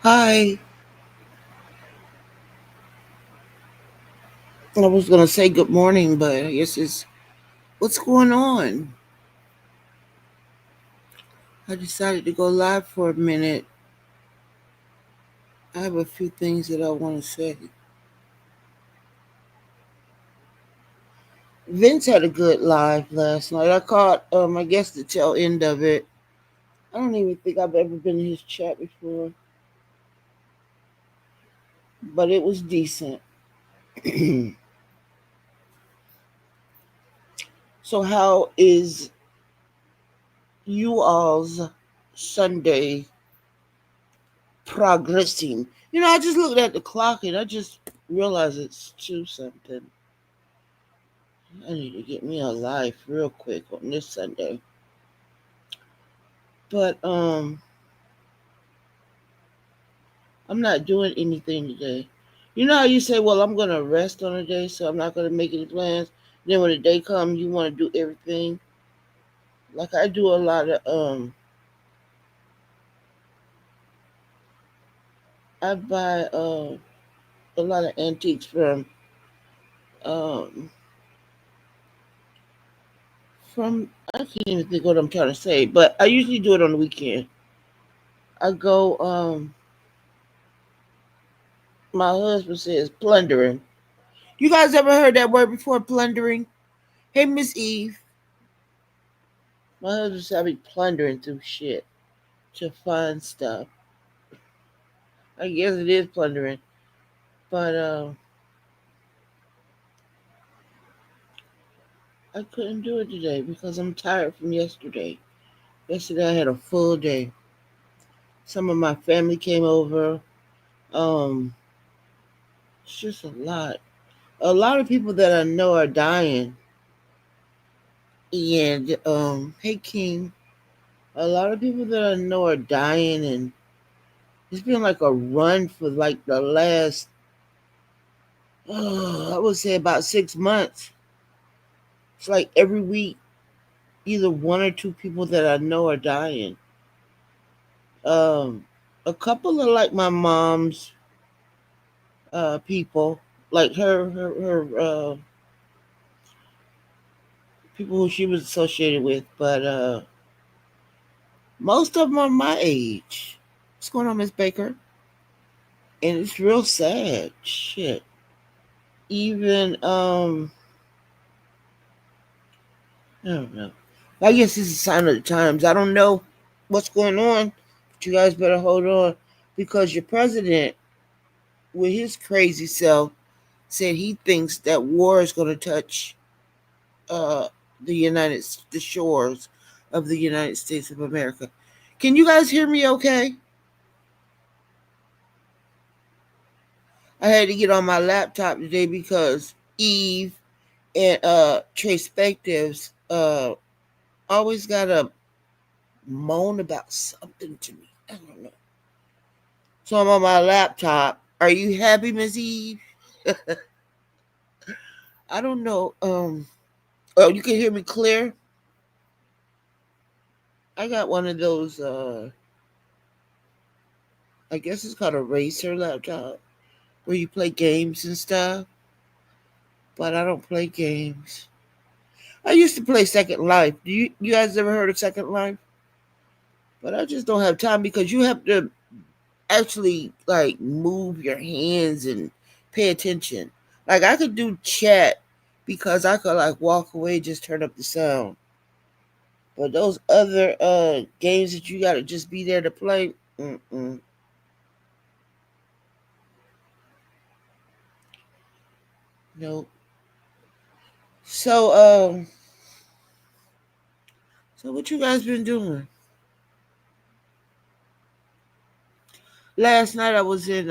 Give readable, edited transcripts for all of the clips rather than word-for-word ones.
Hi. I was gonna say good morning, but I guess it's what's going on. I decided to go live for a minute. I have a few things that I want to say. Vince had a good live last night. I caught I guess the tail end of it. I don't even think I've ever been in his chat before, but it was decent. So how is you all's Sunday progressing? I just looked at the clock and I just realized it's 2 something. I need to get me a life real quick on this Sunday. But I'm not doing anything today. You know how you say, well, I'm gonna rest on a day, so I'm not gonna make any plans. Then when the day comes, you want to do everything. Like I do a lot of I buy a lot of antiques um from I can't even think what I'm trying to say, but I usually do it on the weekend. I go my husband says plundering. You guys ever heard that word before, plundering? Hey, Miss Eve. My husband said I be plundering through shit to find stuff. I guess it is plundering, but I couldn't do it today because I'm tired from yesterday. Yesterday I had a full day. Some of my family came over. Um, it's just a lot. A lot of people that I know are dying. And hey King, a lot of people that I know are dying, and it's been like a run for like the last, I would say about 6 months. It's like every week, either one or two people that I know are dying. Um, a couple of like my mom's people, like her people who she was associated with, but most of them are my age. What's going on, Miss Baker? And it's real sad. Shit. Even I don't know. I guess it's a sign of the times. I don't know what's going on, but you guys better hold on because your president, with his crazy self, said he thinks that war is going to touch uh, the shores of the United States of America. Can you guys hear me? Okay. I had to get on my laptop today because Eve and Trace always gotta moan about something to me. I don't know. So I'm on my laptop. Are you happy, Miss Eve? I don't know. Oh, you can hear me clear. I got one of those. I guess it's called a racer laptop where you play games and stuff. But I don't play games. I used to play Second Life. You guys ever heard of Second Life? But I just don't have time because you have to actually like move your hands and pay attention. Like I could do chat because I could like walk away, just turn up the sound. But those other games that you gotta just be there to play, mm-mm. No. So so what you guys been doing? Last night I was in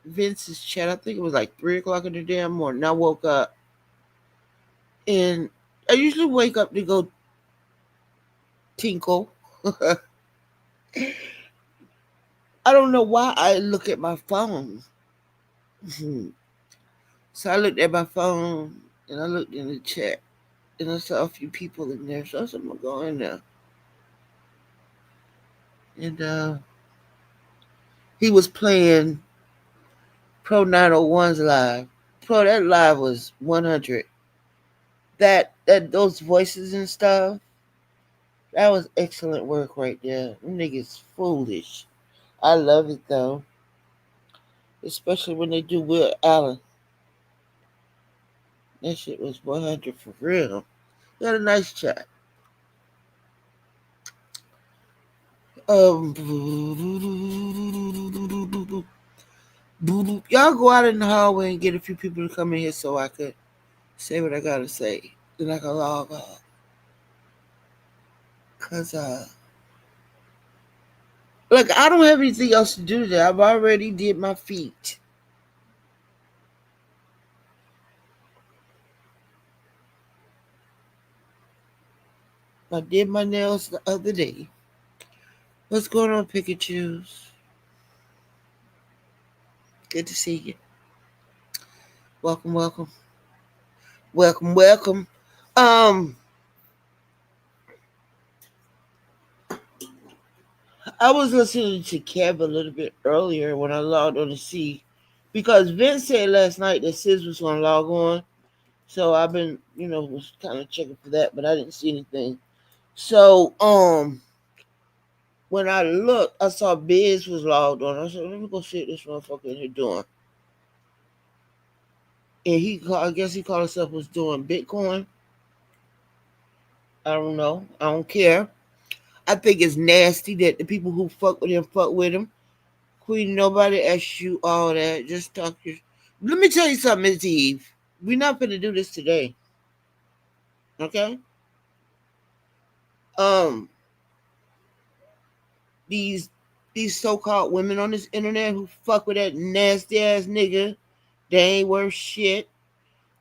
Vince's chat. I think it was like 3 o'clock in the damn morning. I woke up and I usually wake up to go tinkle. I don't know why I look at my phone. So I looked at my phone and I looked in the chat and I saw a few people in there. So I said, I'm gonna go in there. And he was playing Pro 901's live. Pro, that live was 100. That those voices and stuff, that was excellent work right there. Them niggas foolish. I love it though, especially when they do Will Allen. That shit was 100 for real. We had a nice chat. Um, y'all go out in the hallway and get a few people to come in here so I could say what I gotta say. Then I can log off. Cause look, I don't have anything else to do today. I've already did my feet. I did my nails the other day. What's going on, Pikachu's? Good to see you. Welcome, welcome. Welcome, welcome. Um, I was listening to Kev a little bit earlier when I logged on to see because Vince said last night that Sis was gonna log on. So I've been, was kind of checking for that, but I didn't see anything. So when I looked, I saw Biz was logged on. I said, let me go see what this motherfucker in here doing. And I guess he called himself was doing Bitcoin. I don't know. I don't care. I think it's nasty that the people who fuck with him. Queen, nobody asks you all that. Just talk your. Let me tell you something, Miss Eve. We're not gonna do this today. Okay? Um, these these so-called women on this internet who fuck with that nasty ass nigga, they ain't worth shit.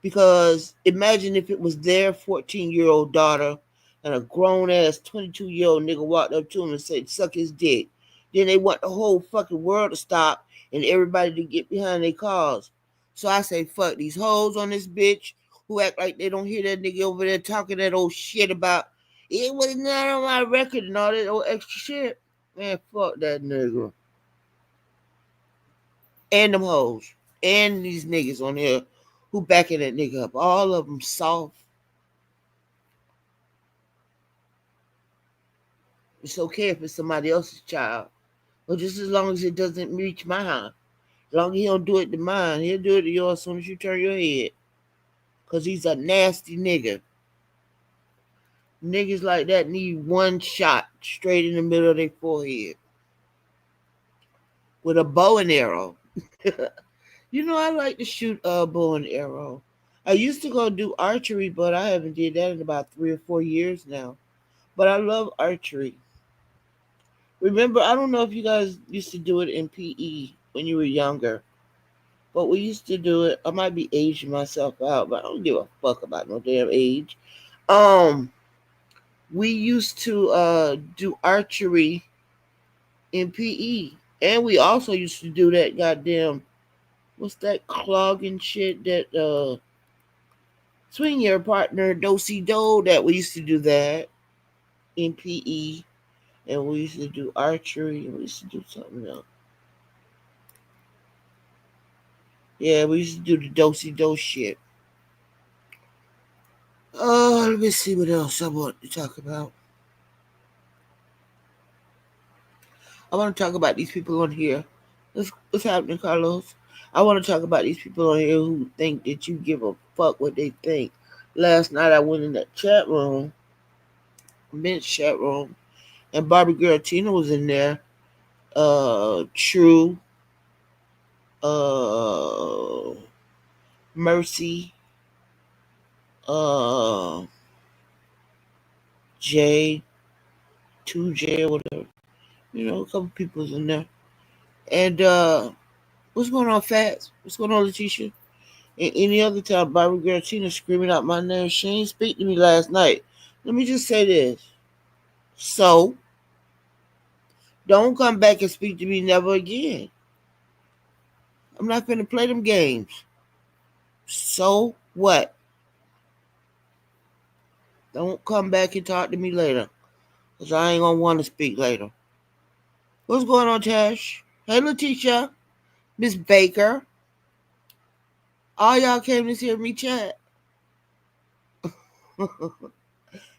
Because imagine if it was their 14-year-old daughter and a grown ass 22-year-old nigga walked up to him and said, suck his dick. Then they want the whole fucking world to stop and everybody to get behind their cars. So I say, fuck these hoes on this bitch who act like they don't hear that nigga over there talking that old shit about it was not on my record and all that old extra shit. Man, fuck that nigga. And them hoes. And these niggas on here who backing that nigga up. All of them soft. It's okay if it's somebody else's child. But just as long as it doesn't reach mine. As long as he don't do it to mine, he'll do it to yours as soon as you turn your head. Because he's a nasty nigga. Niggas like that need one shot straight in the middle of their forehead. With a bow and arrow. I like to shoot a bow and arrow. I used to go do archery, but I haven't did that in about 3 or 4 years now. But I love archery. Remember, I don't know if you guys used to do it in PE when you were younger, but we used to do it. I might be aging myself out, but I don't give a fuck about no damn age. Um, we used to do archery in PE, and we also used to do that goddamn what's that clogging shit that swing your partner do-si do that we used to do that in PE, and we used to do archery, and we used to do something else. Yeah, we used to do the do-si do shit. Let me see what else I want to talk about. I want to talk about these people on here. What's happening, Carlos? I want to talk about these people on here who think that you give a fuck what they think. Last night I went in that chat room, men's chat room, and Barbie Girl Tina was in there. True. Uh, Mercy, uh, J, 2J, or whatever. A couple people's in there. And what's going on, Fats? What's going on, Letitia? And any other time, Barbara Girl Tina screaming out my name. She ain't speak to me last night. Let me just say this. So, don't come back and speak to me never again. I'm not going to play them games. So what? Don't come back and talk to me later. Because I ain't going to want to speak later. What's going on, Tash? Hey, Letitia. Miss Baker. All y'all came to hear me chat.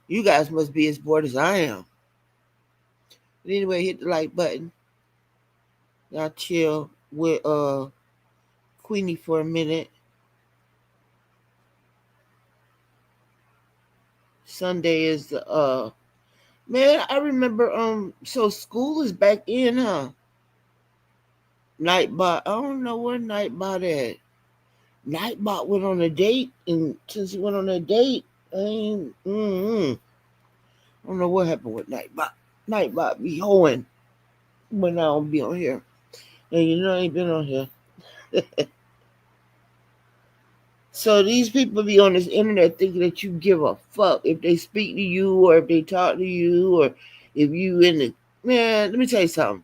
You guys must be as bored as I am. But anyway, hit the like button. Y'all chill with Queenie for a minute. Sunday is the man, I remember so school is back in, huh? Nightbot. I don't know where Nightbot at. Nightbot went on a date, and since he went on a date, I don't know what happened with Nightbot. Nightbot be hoeing when I don't be on here. And I ain't been on here. So these people be on this internet thinking that you give a fuck if they speak to you or if they talk to you or if you in the man. Let me tell you something.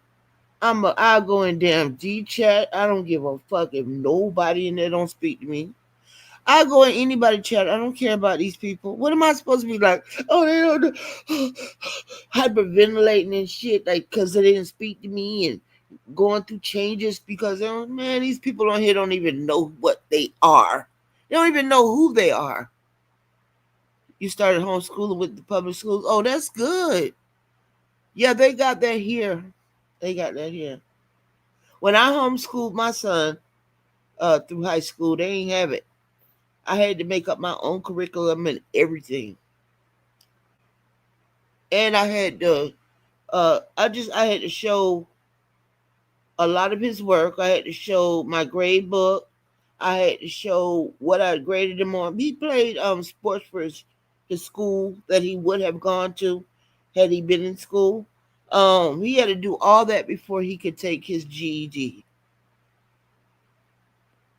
I'll go in damn G chat. I don't give a fuck if nobody in there don't speak to me. I go in anybody chat. I don't care about these people. What am I supposed to be like? Oh, they don't hyperventilating and shit, like because they didn't speak to me and going through changes because man, these people on here don't even know what they are. They don't even know who they are. You started homeschooling with the public schools. Oh, that's good. Yeah, they got that here. They got that here. When I homeschooled my son through high school, they ain't have it. I had to make up my own curriculum and everything. And I had to I had to show a lot of his work. I had to show my grade book. I had to show what I graded him on. He played sports for his school that he would have gone to had he been in school. He had to do all that before he could take his GED.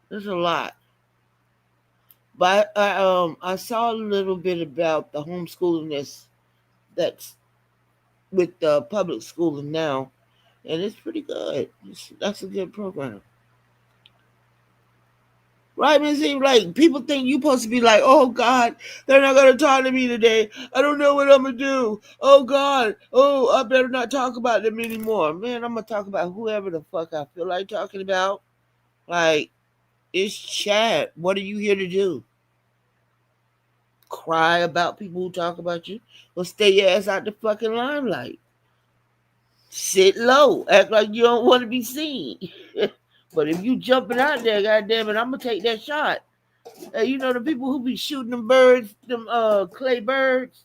There's a lot. But I saw a little bit about the homeschooling that's with the public schooling now, and it's pretty good. That's a good program. Right? It seems like people think you're supposed to be like, oh God, they're not gonna talk to me today. I don't know what I'm gonna do. Oh God, oh I better not talk about them anymore. Man, I'm gonna talk about whoever the fuck I feel like talking about. Like, it's chat. What are you here to do? Cry about people who talk about you? Well, stay your ass out the fucking limelight. Sit low. Act like you don't want to be seen. But if you jumping out there, goddamn it, I'm gonna take that shot. The people who be shooting them birds, them clay birds,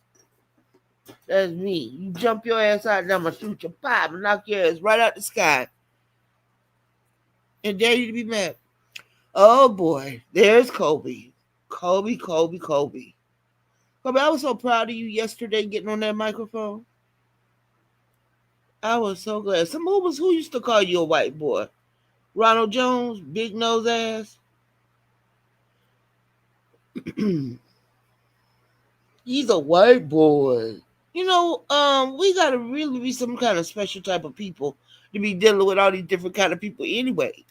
that's me. You jump your ass out there, I'm gonna shoot your pop and knock your ass right out the sky. And dare you to be mad. Oh boy, there's Kobe. Kobe, Kobe, Kobe. Kobe, I was so proud of you yesterday getting on that microphone. I was so glad. Who used to call you a white boy? Ronald Jones, big nose ass. He's a white boy. We gotta really be some kind of special type of people to be dealing with all these different kind of people anyway.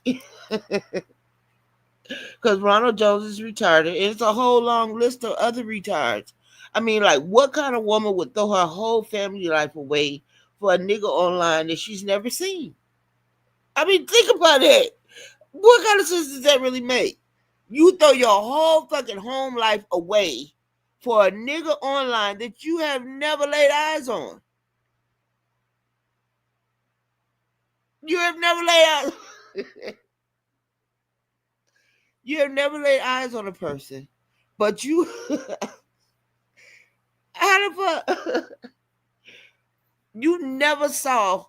Because Ronald Jones is retarded, and it's a whole long list of other retards. I mean, like, what kind of woman would throw her whole family life away for a nigga online that she's never seen? I mean, think about it. What kind of sense does that really make? You throw your whole fucking home life away for a nigga online that you have never laid eyes on. You have never laid eyes. You have never laid eyes on a person, but you how the fuck you never saw,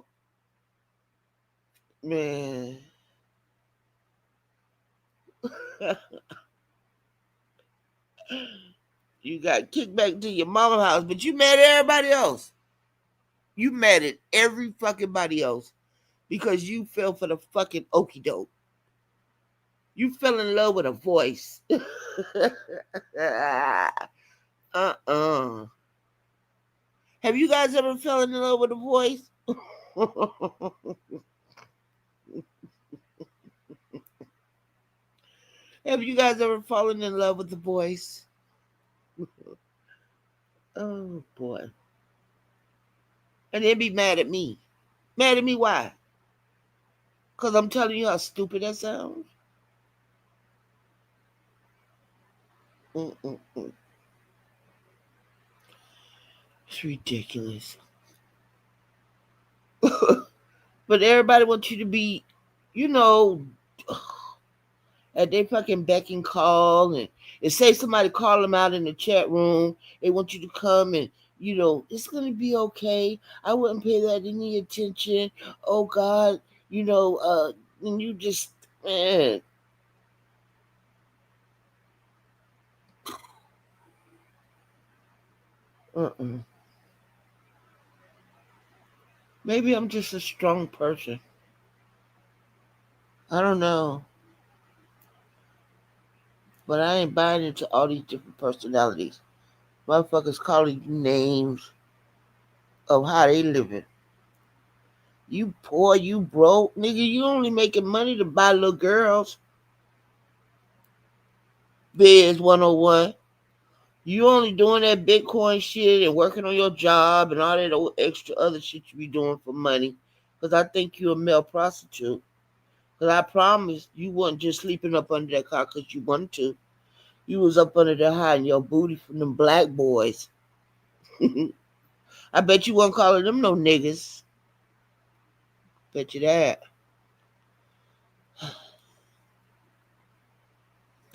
man. You got kicked back to your mama's house, but you mad at everybody else. You mad at every fucking body else because you fell for the fucking okie doke. You fell in love with a voice. uh-uh. Have you guys ever fell in love with a voice? Have you guys ever fallen in love with the voice? Oh boy. And then be mad at me. Mad at me why? Because I'm telling you how stupid that sounds. Mm-mm-mm. It's ridiculous. But everybody wants you to be, you know, at their fucking beck and call, and say somebody call them out in the chat room. They want you to come and, it's gonna be okay. I wouldn't pay that any attention. Oh God, and you just, man. Uh-uh. Maybe I'm just a strong person. I don't know. But I ain't buying into all these different personalities. Motherfuckers calling you names of how they living. You poor, you broke. Nigga, you only making money to buy little girls. Biz 101. You only doing that Bitcoin shit and working on your job and all that extra other shit you be doing for money. Because I think you a male prostitute. Because I promise you wasn't just sleeping up under that car because you wanted to. You was up under there hiding your booty from them black boys. I bet you wasn't calling them no niggas. Bet you that. I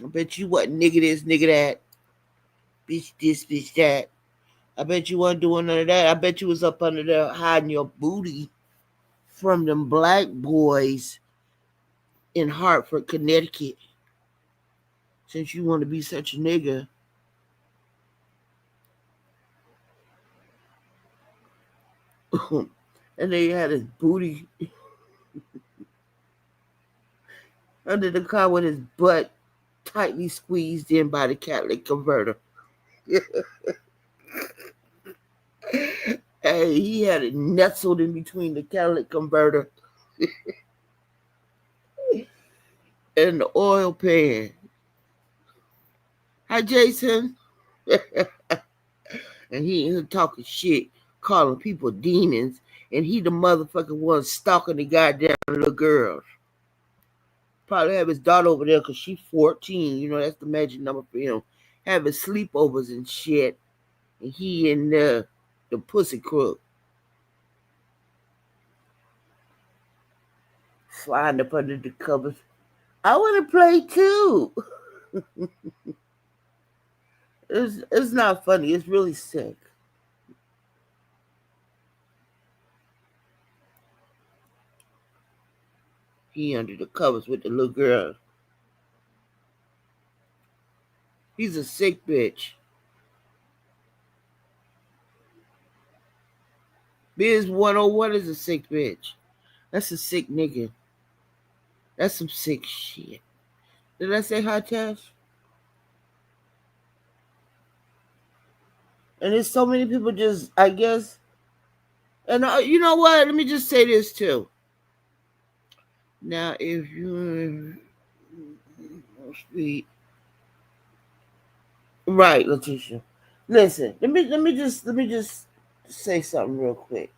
bet you wasn't nigga this, nigga that. Bitch this, bitch that. I bet you wasn't doing none of that. I bet you was up under there hiding your booty from them black boys in Hartford, Connecticut. Since you want to be such a nigga. And they had his booty under the car with his butt tightly squeezed in by the catalytic converter. Hey, he had it nestled in between the catalytic converter and the oil pan. Hi, Jason. And he talking shit, calling people demons, and he the motherfucking one stalking the goddamn little girls. Probably have his daughter over there because she's 14. That's the magic number for him. Having sleepovers and shit. And he and the pussy crook. Sliding up under the covers. I want to play too. It's not funny. It's really sick. He under the covers with the little girl. He's a sick bitch. Biz 101 is a sick bitch. That's a sick nigga. That's some sick shit. Did I say hot test? And there's so many people just, I guess. And you know what? Let me just say this too. Now, if you speak, right, Letitia. Listen, let me just say something real quick.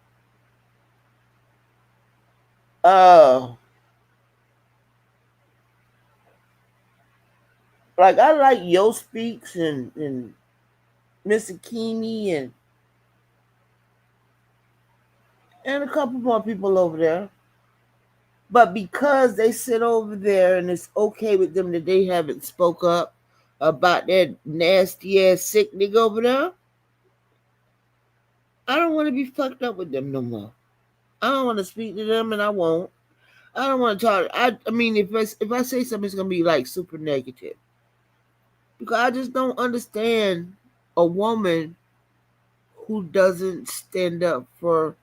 Like I like Yo Speaks and Miss Akini and a couple more people over there. But because they sit over there and it's okay with them that they haven't spoke up about that nasty ass sick nigga over there, I don't want to be fucked up with them no more. I don't want to speak to them, and I won't. I don't want to talk. I mean, if I say something, it's gonna be like super negative. Because I just don't understand a woman who doesn't stand up for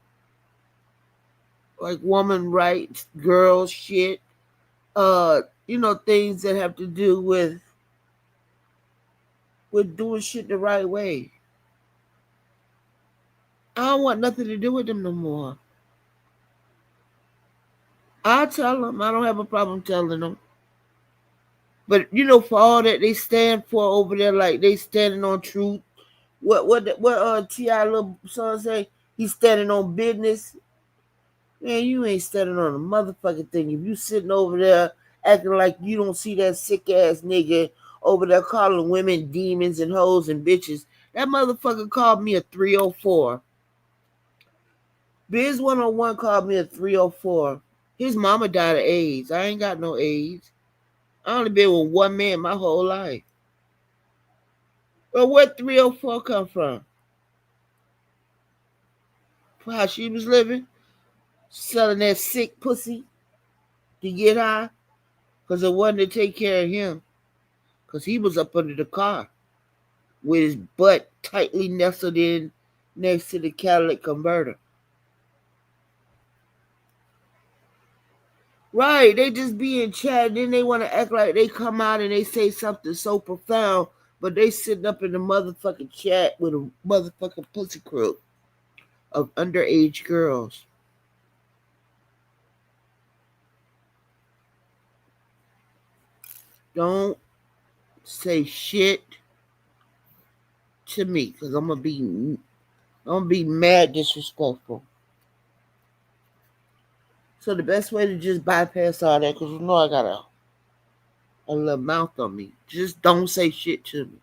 like woman rights, girl shit, things that have to do with doing shit the right way. I don't want nothing to do with them no more. I tell them. I don't have a problem telling them. But for all that they stand for over there, like they standing on truth. What T.I. little son say? He's standing on business. Man, you ain't standing on a motherfucking thing. If you sitting over there acting like you don't see that sick ass nigga over there calling women demons and hoes and bitches, that motherfucker called me a 304. Biz 101 called me a 304. His mama died of AIDS. I ain't got no AIDS. I only been with one man my whole life. But where 304 come from? How she was living? Selling that sick pussy to get high? Because it wasn't to take care of him. Because he was up under the car with his butt tightly nestled in next to the catalytic converter. Right, they just be in chat and then they want to act like they come out and they say something so profound, but they sitting up in the motherfucking chat with a motherfucking pussy crew of underage girls. Don't say shit to me because I'm gonna be mad disrespectful. So the best way to just bypass all that, because I got a little mouth on me. Just don't say shit to me.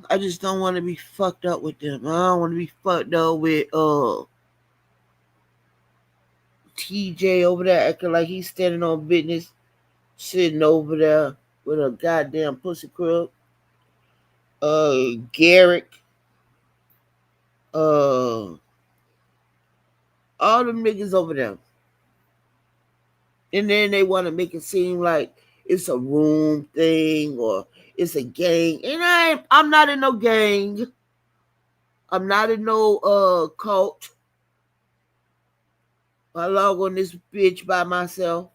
I just don't want to be fucked up with them. I don't want to be fucked up with TJ over there acting like he's standing on business, sitting over there with a goddamn pussy crook. Garrick, all them niggas over there. And then they want to make it seem like it's a room thing or it's a gang. And I'm not in no gang. I'm not in no cult. I log on this bitch by myself.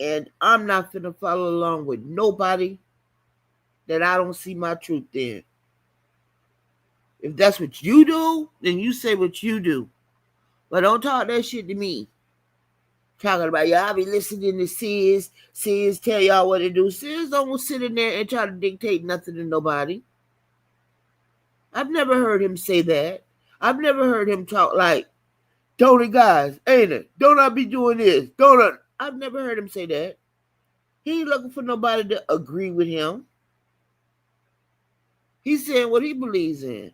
And I'm not finna follow along with nobody that I don't see my truth in. If that's what you do, then you say what you do. But don't talk that shit to me. Talking about y'all be listening to Sis tell y'all what to do. Sis don't sit in there and try to dictate nothing to nobody. I've never heard him say that. I've never heard him talk like, don't it, guys? Ain't it? Don't I be doing this? Don't I? I've never heard him say that. He ain't looking for nobody to agree with him. He's saying what he believes in.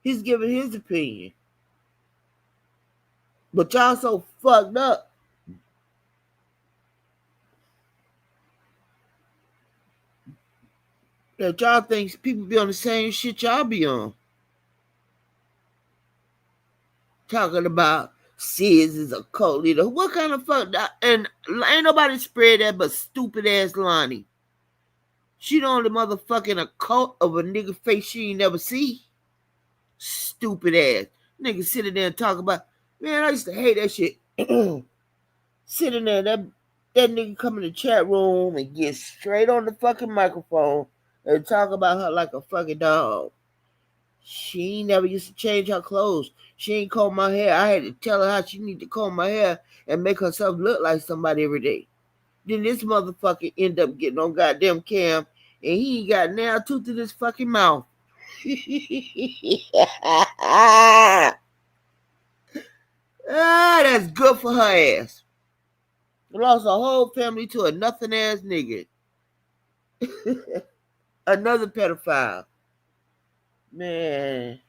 He's giving his opinion. But y'all so fucked up that y'all think people be on the same shit y'all be on. Talking about Sis is a cult leader. What kind of fuck? And ain't nobody spread that but stupid ass Lonnie. She the only motherfucking a cult of a nigga face she ain't never see. Stupid ass. Nigga sitting there and talk about, man, I used to hate that shit. Sitting there, that nigga come in the chat room and get straight on the fucking microphone and talk about her like a fucking dog. She ain't never used to change her clothes. She ain't comb my hair. I had to tell her how she need to comb my hair and make herself look like somebody every day. Then this motherfucker end up getting on goddamn cam and he ain't got nail tooth in his fucking mouth. That's good for her ass. Lost a whole family to a nothing ass nigga. Another pedophile. Man.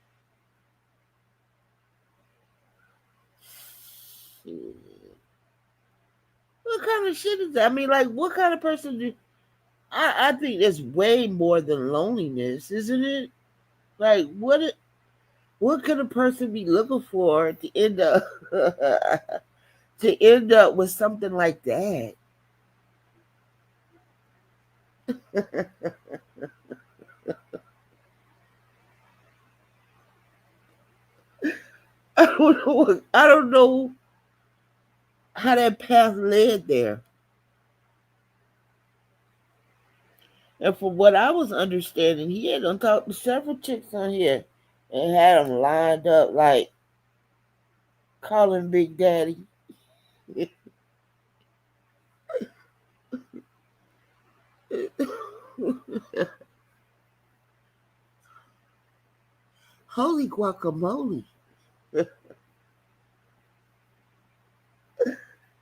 What kind of shit is that? I mean, like, what kind of person do I think there's way more than loneliness, isn't it? Like, what it What could a person be looking for to end up to end up with something like that? I don't know. I don't know how that path led there. And from what I was understanding, he had done talked to several chicks on here and had them lined up like calling Big Daddy. Holy guacamole. And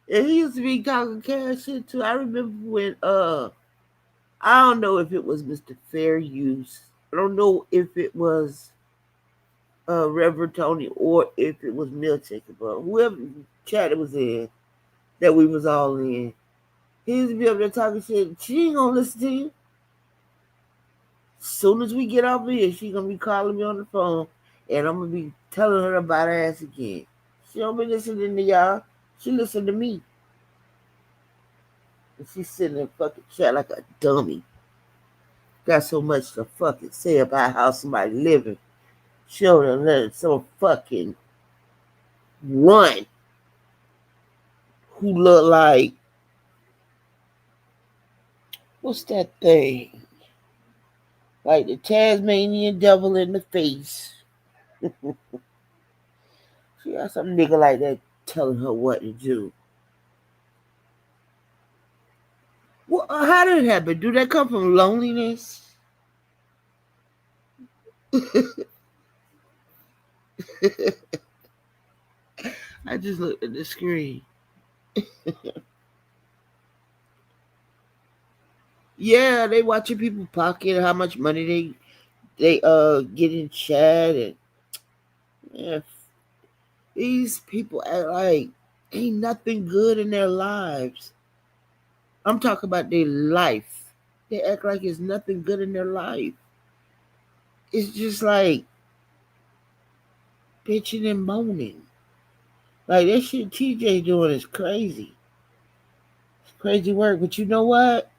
he used to be talking cash shit too. I remember when I don't know if it was Mr. Fair Use. I don't know if it was Reverend Tony or if it was Milchick, but whoever chat it was in that we was all in. He used to be up there talking shit. She ain't gonna listen to you. Soon as we get off here, she gonna be calling me on the phone, and I'm gonna be telling her about her ass again. She don't be listening to y'all. She listen to me. And she's sitting in fucking chat like a dummy. Got so much to fucking say about how somebody living. She don't let it so fucking one who look like what's that thing? Like the Tasmanian devil in the face. She got some nigga like that telling her what to do. Well, how did it happen? Do that come from loneliness? I just looked at the screen. Yeah, they watching people pocket how much money they get in chat and yeah, these people act like ain't nothing good in their lives. I'm talking about their life. They act like it's nothing good in their life. It's just like bitching and moaning. Like that shit TJ doing is crazy. It's crazy work. But you know what?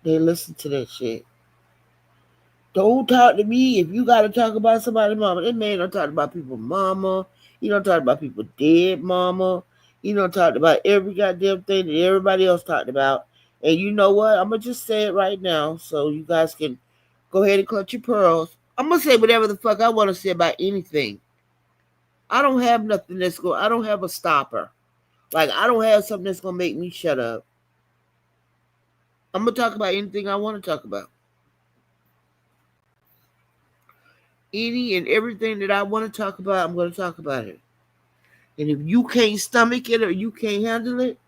They listen to that shit. Don't talk to me if you gotta talk about somebody's mama. That man don't talk about people's mama. He don't talk about people's dead mama. He don't talk about every goddamn thing that everybody else talked about. And you know what? I'm gonna just say it right now so you guys can go ahead and clutch your pearls. I'm gonna say whatever the fuck I want to say about anything. I don't have nothing that's going. I don't have a stopper. Like I don't have something that's gonna make me shut up. I'm gonna talk about anything I want to talk about. Any and everything that I want to talk about, I'm gonna talk about it. And if you can't stomach it or you can't handle it,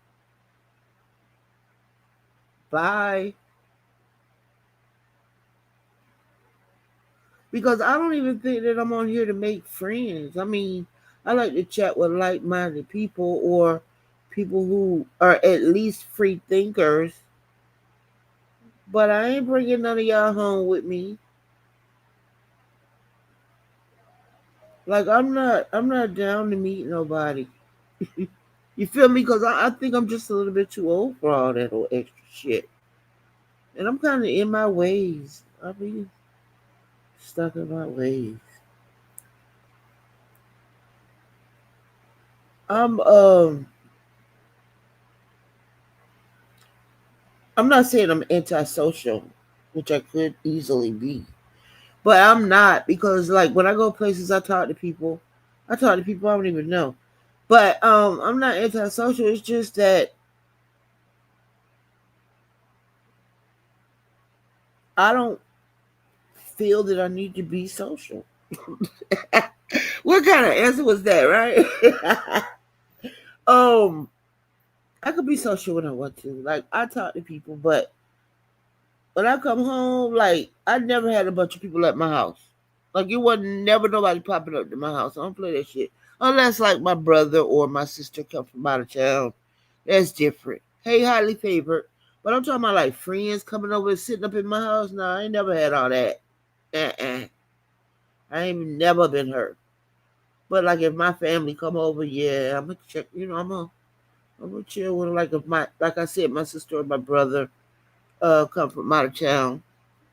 bye. Because I don't even think that I'm on here to make friends. I mean, I like to chat with like minded people or people who are at least free thinkers. But I ain't bringing none of y'all home with me. Like I'm not down to meet nobody. You feel me? Because I think I'm just a little bit too old for all that old extra shit. And I'm kind of in my ways. I mean, stuck in my ways. I'm um I'm not saying I'm antisocial, which I could easily be. But I'm not because like when I go places I talk to people. I talk to people I don't even know. But I'm not antisocial. It's just that I don't feel that I need to be social. What kind of answer was that, right? um I could be social when I want to. Like I talk to people, but when I come home, like I never had a bunch of people at my house. Like it wasn't never nobody popping up to my house. I don't play that shit unless like my brother or my sister come from out of town. That's different. Hey, highly favored. But I'm talking about like friends coming over and sitting up in my house. No, I ain't never had all that. Uh-uh. I ain't never been hurt. But like if my family come over, yeah, I'm gonna check. I'm gonna chill with them. Like if like I said, my sister or my brother come from out of town,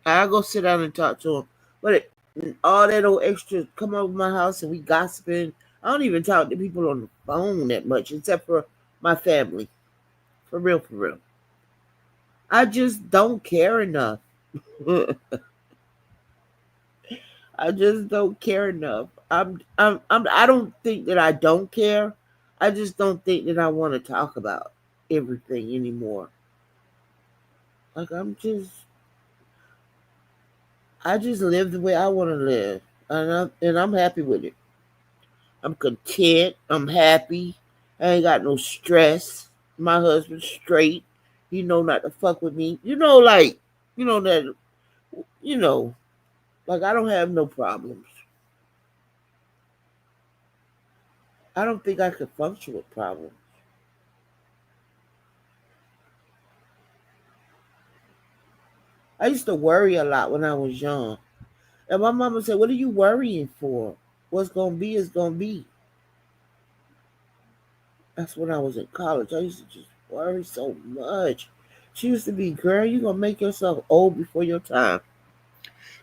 I go sit down and talk to them. But all that old extra come over my house and we gossiping. I don't even talk to people on the phone that much, except for my family. For real, for real. I just don't care enough. I just don't care enough. I don't think that I don't care. I just don't think that I want to talk about everything anymore. Like I just live the way I want to live, and I'm happy with it. I'm content. I'm happy. I ain't got no stress. My husband's straight. He know not to fuck with me. You know that. You know, like I don't have no problems. I don't think I could function with problems. I used to worry a lot when I was young. And my mama said, "What are you worrying for? What's gonna be is gonna be." That's when I was in college. I used to just worry so much. She used to be, "Girl, you gonna make yourself old before your time."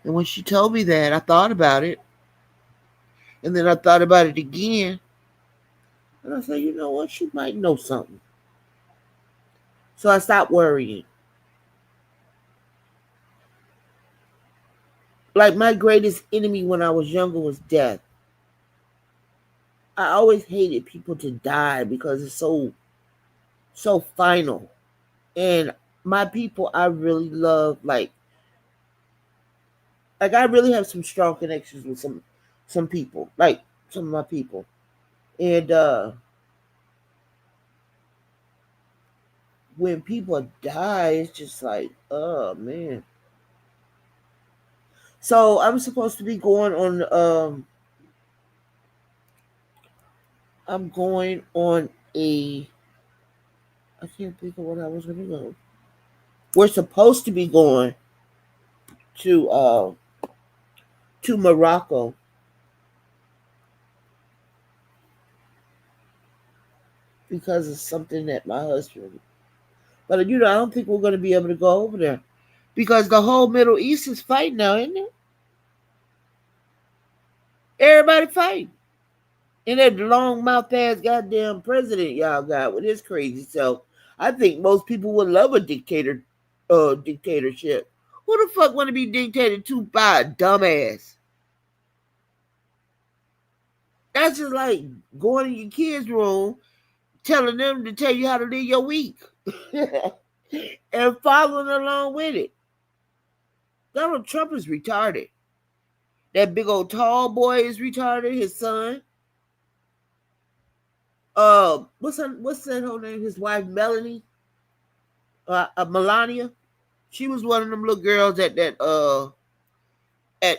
And when she told me that, I thought about it. And then I thought about it again. And I said, you know what? She might know something. So I stopped worrying. Like my greatest enemy when I was younger was death. I always hated people to die because it's so final. And my people I really love, like I really have some strong connections with some people. Like some of my people. And when people die, it's just like, oh man. So I'm supposed to be going on I'm going on a I can't think of what I was gonna go. We're supposed to be going to uh to Morocco because of something that my husband, but I don't think we're gonna be able to go over there. Because the whole Middle East is fighting now, isn't it? Everybody fighting. And that long mouth ass goddamn president y'all got with his crazy self. I think most people would love a dictatorship. Who the fuck want to be dictated to by a dumbass? That's just like going in your kids' room, telling them to tell you how to live your week, and following along with it. Donald Trump is retarded. That big old tall boy is retarded. His son. What's that whole name? His wife Melanie. Melania. She was one of them little girls at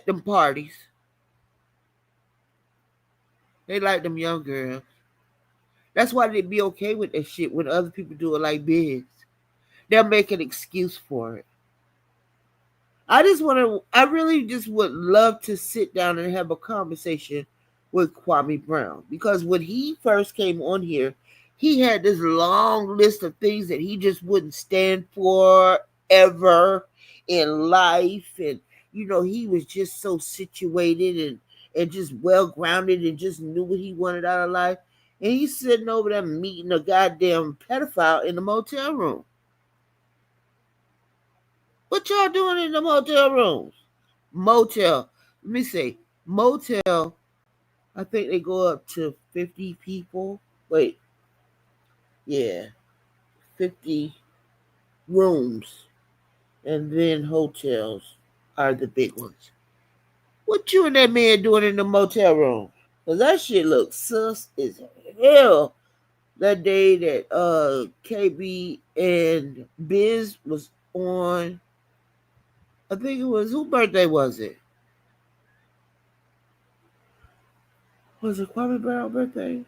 them parties. They like them young girls. That's why they be okay with that shit when other people do it like Biggs. They'll make an excuse for it. I really just would love to sit down and have a conversation with Kwame Brown because when he first came on here, he had this long list of things that he just wouldn't stand for ever in life. And, he was just so situated and just well grounded and just knew what he wanted out of life. And he's sitting over there meeting a goddamn pedophile in the motel room. What y'all doing in the motel rooms? Motel. Let me say, motel. I think they go up to 50 people. Wait, yeah, 50 rooms, and then hotels are the big ones. What you and that man doing in the motel room? Cause that shit looks sus as hell. That day that KB and Biz was on, I think it was whose birthday was it? Was it Kwame Brown's birthday?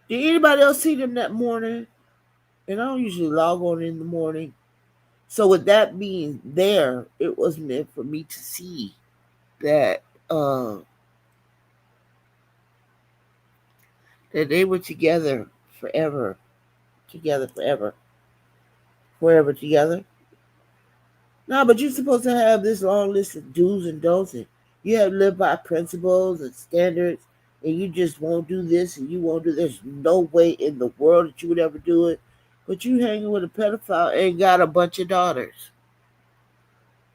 Did anybody else see them that morning? And I don't usually log on in the morning. So with that being there, it was meant for me to see that that they were together forever. Together forever. Forever together. No, but you're supposed to have this long list of do's and don'ts, and you have to live by principles and standards, and you just won't do this and you won't do. There's no way in the world that you would ever do it. But you hanging with a pedophile and got a bunch of daughters.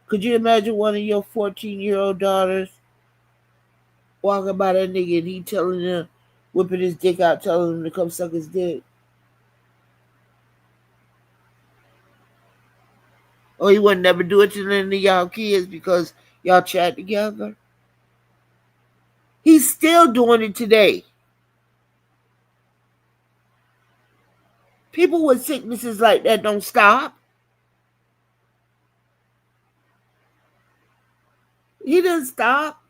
Could you imagine one of your 14-year-old daughters walking by that nigga and he telling them, whipping his dick out, telling them to come suck his dick? Or he would never do it to none of y'all kids because y'all chat together? He's still doing it today. People with sicknesses like that don't stop. He doesn't stop.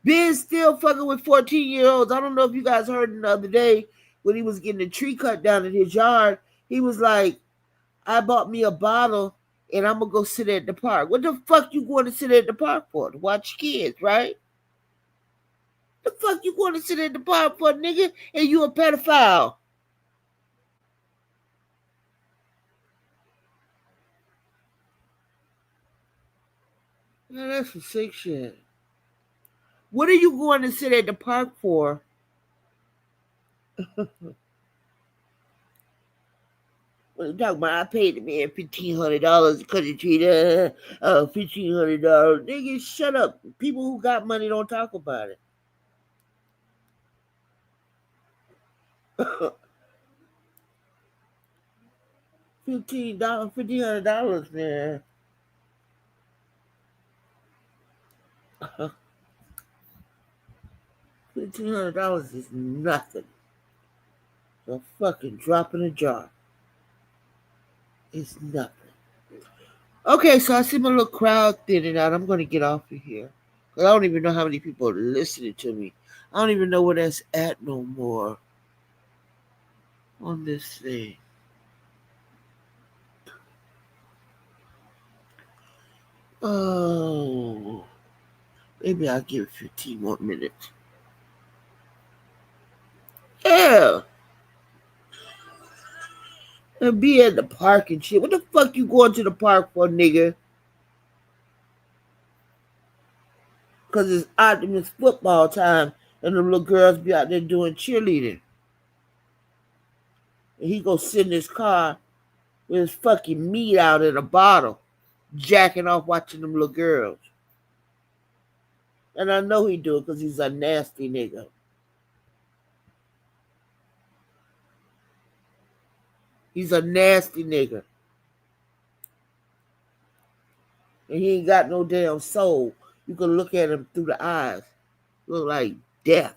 Ben's still fucking with 14-year-olds. I don't know if you guys heard him the other day when he was getting a tree cut down in his yard. He was like, I bought me a bottle and I'm going to go sit at the park. What the fuck you going to sit at the park for? To watch kids, right? The fuck you going to sit at the park for, nigga? And you a pedophile. Man, that's some sick shit. What are you going to sit at the park for? What you talking about? I paid the man $1,500 to cut the tree. $1,500. Nigga, shut up. People who got money don't talk about it. $1,500, man. $1,500 is nothing. It's a fucking drop in a jar. It's nothing. Okay, so I see my little crowd thinning out. I'm going to get off of here. Because I don't even know how many people are listening to me. I don't even know where that's at no more on this thing. Oh, maybe I'll give it 15 more minutes. Yeah. And be at the park and shit. What the fuck you going to the park for, nigga? Because it's Optimus football time and the little girls be out there doing cheerleading. And he go sit in his car with his fucking meat out in a bottle, jacking off watching them little girls. And I know he do it because he's a nasty nigga. He's a nasty nigga. And he ain't got no damn soul. You can look at him through the eyes. Look like death.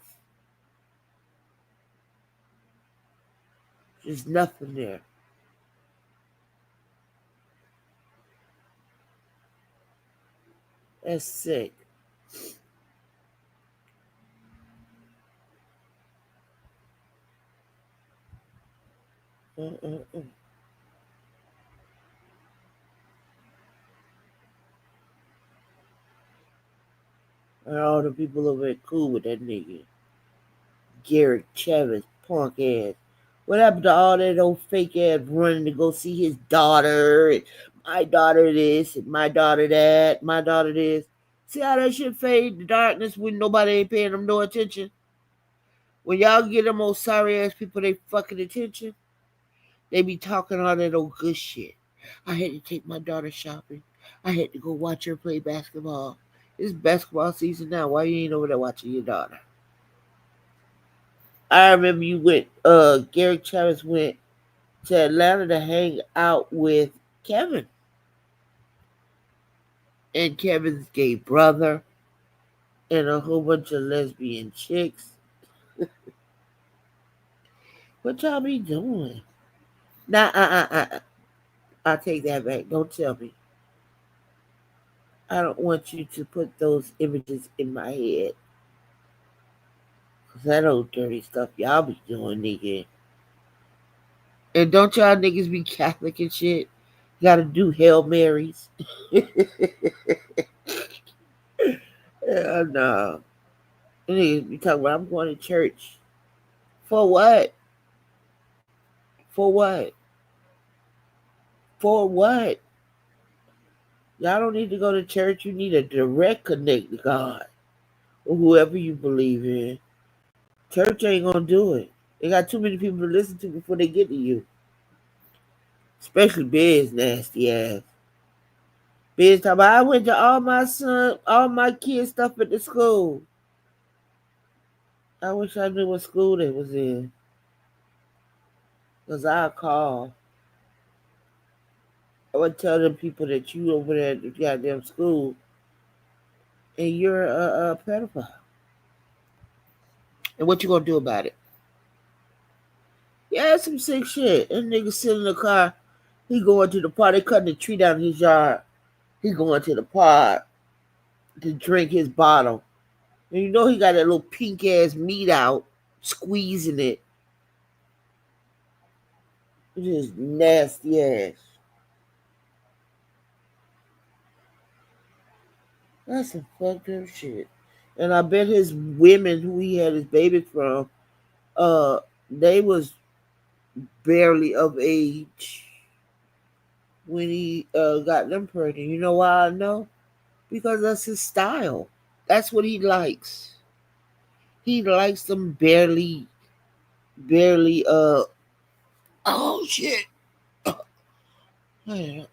There's nothing there. That's sick. Mm-mm-mm. And all the people over there cool with that nigga. Garrett Chavez, punk ass. What happened to all that old fake ass running to go see his daughter and my daughter this and my daughter that, my daughter this? See how that shit fade to darkness when nobody ain't paying them no attention? When y'all get them old sorry ass people they fucking attention, they be talking all that old good shit. I had to take my daughter shopping. I had to go watch her play basketball. It's basketball season now. Why you ain't over there watching your daughter? I remember you went, Gary Chavez went to Atlanta to hang out with Kevin. And Kevin's gay brother and a whole bunch of lesbian chicks. What y'all be doing? Nah, I'll take that back. Don't tell me. I don't want you to put those images in my head. Cause that old dirty stuff y'all be doing, nigga. And don't y'all niggas be Catholic and shit? You gotta do Hail Marys. Hell no. Niggas be talking about I'm going to church. For what? For what? For what? Y'all don't need to go to church. You need a direct connect to God or whoever you believe in. Church ain't gonna do it. They got too many people to listen to before they get to you. Especially Biz nasty ass. Biz talking about I went to all my kids' stuff at the school. I wish I knew what school they was in. Cause I'll call. I would tell them people that you over there at the goddamn school and you're a pedophile. And what you gonna do about it? Yeah, some sick shit. That nigga sit in the car. He going to the park. They cutting the tree down in his yard. He going to the park to drink his bottle. And you know he got that little pink ass meat out, squeezing it. Just nasty ass. That's some fucked up shit. And I bet his women who he had his baby from, they was barely of age when he got them pregnant. You know why I know? Because that's his style. That's what he likes. He likes them barely oh shit. Man,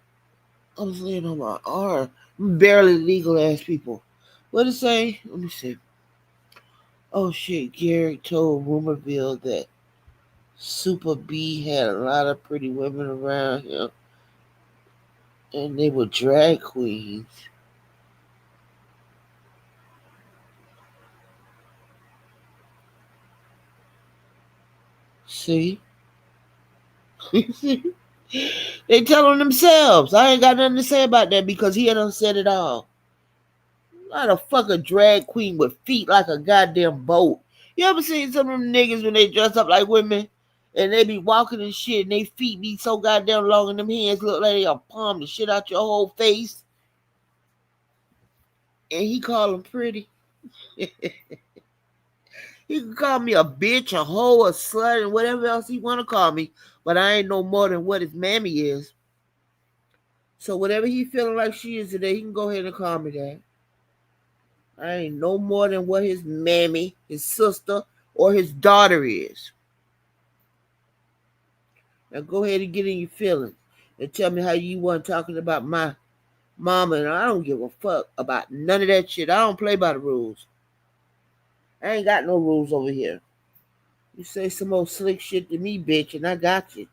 I was laying on my arm. Barely legal ass people. What it say? Let me see. Oh shit, Gary told Rumorville that Super B had a lot of pretty women around him and they were drag queens. See? They telling themselves. I ain't got nothing to say about that because he done said it all. Not a fucking drag queen with feet like a goddamn boat. You ever seen some of them niggas when they dress up like women and they be walking and shit and they feet be so goddamn long and them hands look like they'll palm the shit out your whole face? And he call them pretty. He can call me a bitch, a hoe, a slut, and whatever else he want to call me, but I ain't no more than what his mammy is. So whatever he feeling like she is today, he can go ahead and call me that. I ain't no more than what his mammy, his sister, or his daughter is. Now go ahead and get in your feelings and tell me how you want talking about my mama, and I don't give a fuck about none of that shit. I don't play by the rules. I ain't got no rules over here. You say some old slick shit to me, bitch, and I got you.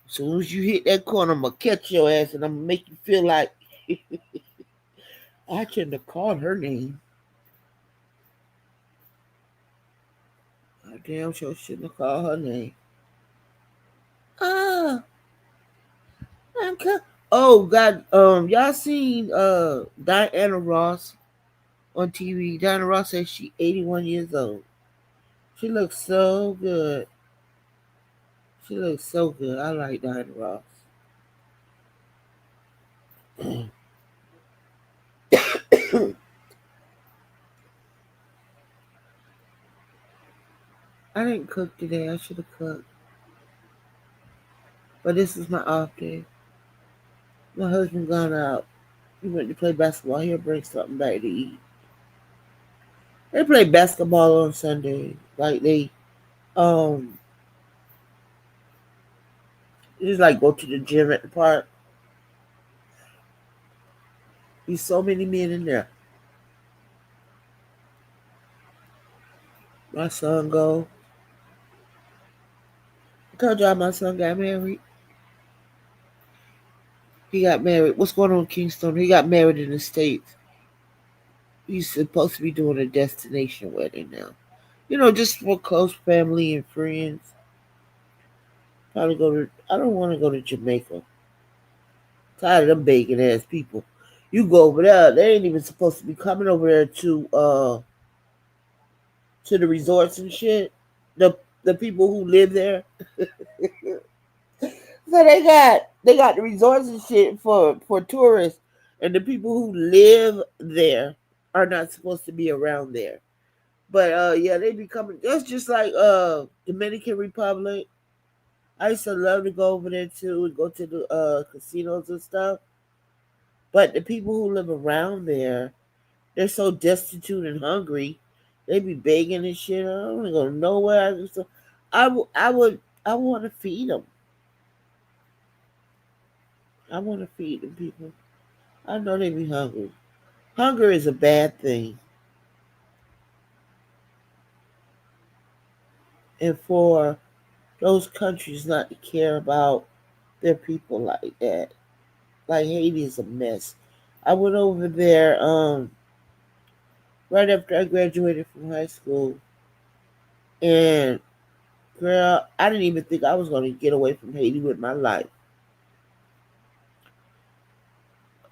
As soon as you hit that corner, I'm gonna catch your ass and I'm gonna make you feel like I shouldn't have called her name. I damn sure shouldn't have called her name. Ah, I'm oh God, y'all seen Diana Ross on TV? Diana Ross says she 81 years old. She looks so good. She looks so good. I like Diana Ross. I didn't cook today. I should have cooked. But this is my off day. My husband gone out. He went to play basketball. He'll bring something back to eat. They play basketball on Sunday. Like they um just like go to the gym at the park. There's so many men in there. My son go. I told y'all my son got married. He got married. What's going on in Kingston? He got married in the States. He's supposed to be doing a destination wedding now. You know, just for close family and friends. Probably go to I don't want to go to Jamaica. Tired of them bacon ass people. You go over there, they ain't even supposed to be coming over there to the resorts and shit. The people who live there. So they got the resorts and shit for tourists, and the people who live there are not supposed to be around there. But yeah, they be coming. That's just like Dominican Republic. I used to love to go over there too and go to the casinos and stuff. But the people who live around there, they're so destitute and hungry. They be begging and shit. I don't wanna go nowhere. I want to feed them. I want to feed them people. I know they be hungry. Hunger is a bad thing, and for those countries not to care about their people like that, like Haiti is a mess. I went over there right after I graduated from high school, and girl, I didn't even think I was going to get away from Haiti with my life.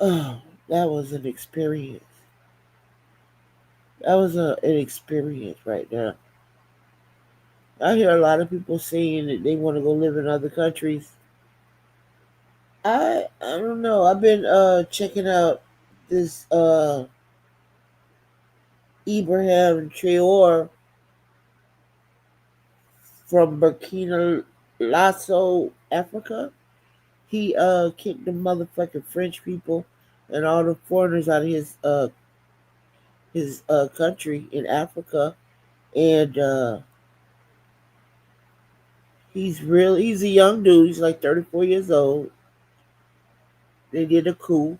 Oh, that was an experience. That was an experience right there. I hear a lot of people saying that they want to go live in other countries. I don't know. I've been checking out this Ibrahim Traore from Burkina Faso, Africa. He kicked the motherfucking French people and all the foreigners out of his country in Africa, and he's a young dude. He's like 34 years old. They did a coup,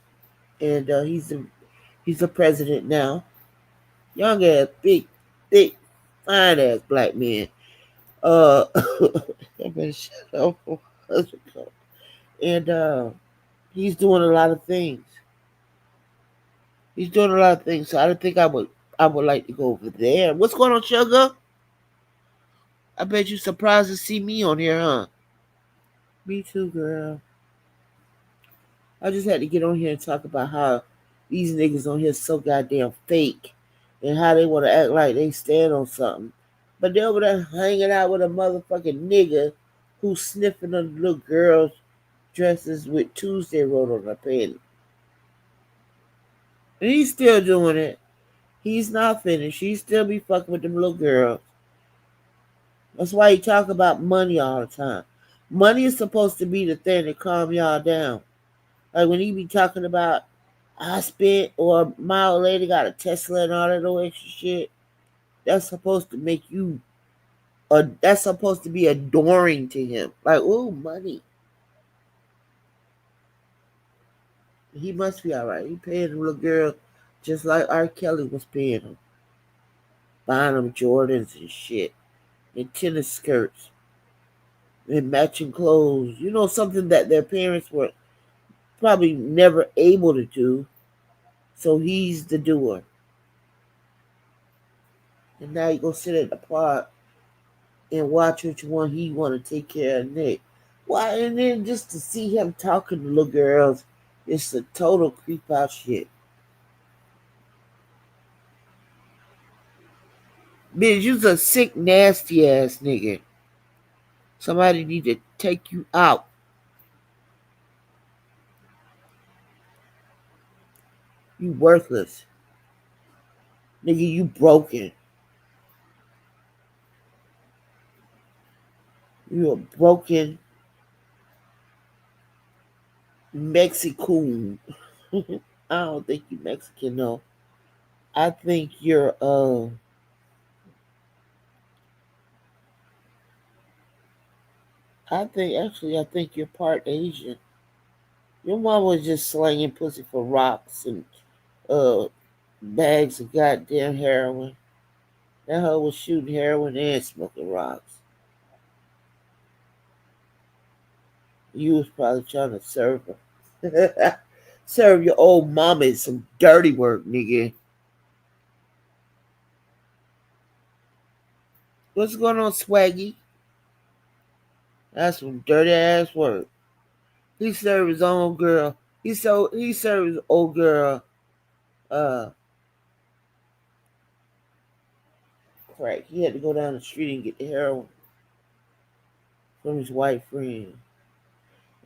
and he's the president now. Young ass, big, thick, fine ass black man. I better shut up. And he's doing a lot of things. He's doing a lot of things. So I don't think I would like to go over there. What's going on, Sugar? I bet you surprised to see me on here, huh? Me too, girl. I just had to get on here and talk about how these niggas on here so goddamn fake and how they want to act like they stand on something. But they over there hanging out with a motherfucking nigga who's sniffing on little girls' dresses with Tuesday wrote on her panty. And he's still doing it. He's not finished. He still be fucking with them little girls. That's why he talk about money all the time. Money is supposed to be the thing that calm y'all down. Like when he be talking about I spent or my old lady got a Tesla and all that old extra shit. That's supposed to make you that's supposed to be adoring to him. Like, oh, money. He must be alright. He paying the little girl just like R. Kelly was paying him. Buying them Jordans and shit. And tennis skirts. And matching clothes. You know, something that their parents were probably never able to do. So he's the doer. And now you go sit at the park and watch which one he want to take care of next. Why? And then just to see him talking to little girls, it's a total creep out shit. Bitch, you's a sick, nasty ass nigga. Somebody need to take you out. You worthless. Nigga, you broken. You a broken Mexican. I don't think you Mexican, no. I think you're I think you're part Asian. Your mom was just slanging pussy for rocks and uh bags of goddamn heroin. That hoe was shooting heroin and smoking rocks. You was probably trying to serve her. Serve your old mama some dirty work, nigga. What's going on, Swaggy? That's some dirty ass work. He served his own girl. He served his old girl uh crack. He had to go down the street and get the heroin from his white friend.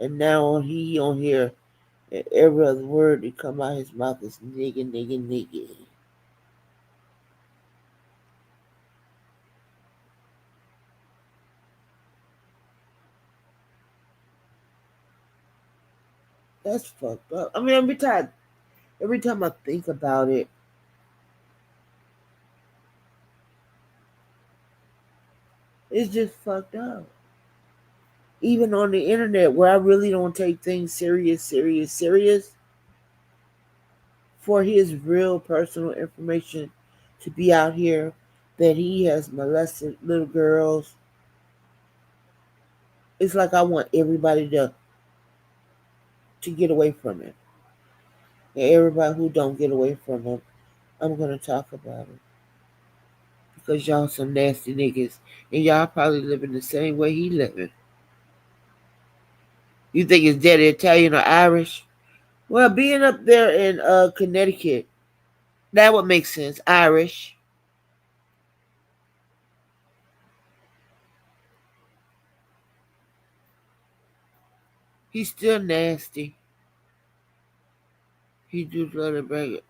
And now he on here and every other word that come out his mouth is nigga, nigga, nigga. That's fucked up. I mean, every time I think about it, it's just fucked up. Even on the internet, where I really don't take things serious, for his real personal information to be out here that he has molested little girls, it's like I want everybody to get away from it. And everybody who don't get away from him, I'm gonna talk about it. Because y'all some nasty niggas. And y'all probably living the same way he living. You think his daddy Italian or Irish? Well, being up there in Connecticut, that would make sense. Irish. He's still nasty. He do love to brag.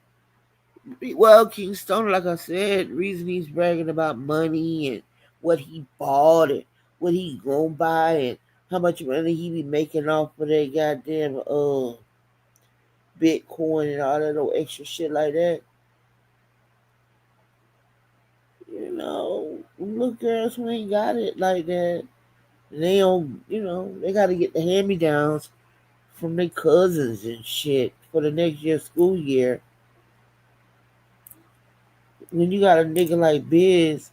Well, King Stone, like I said, reason he's bragging about money and what he bought and what he gonna buy and how much money he be making off of that goddamn Bitcoin and all that little extra shit like that. Little girls who ain't got it like that, they don't, they got to get the hand me downs from their cousins and shit for the next year school year. When you got a nigga like Biz,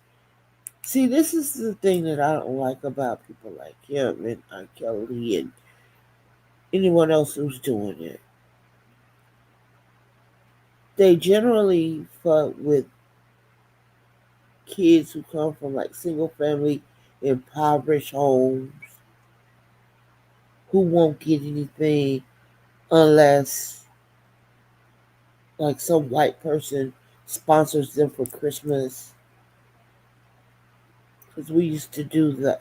see, this is the thing that I don't like about people like him and R. Kelly and anyone else who's doing it. They generally fuck with kids who come from like single family impoverished homes who won't get anything unless like some white person sponsors them for Christmas. Because we used to do the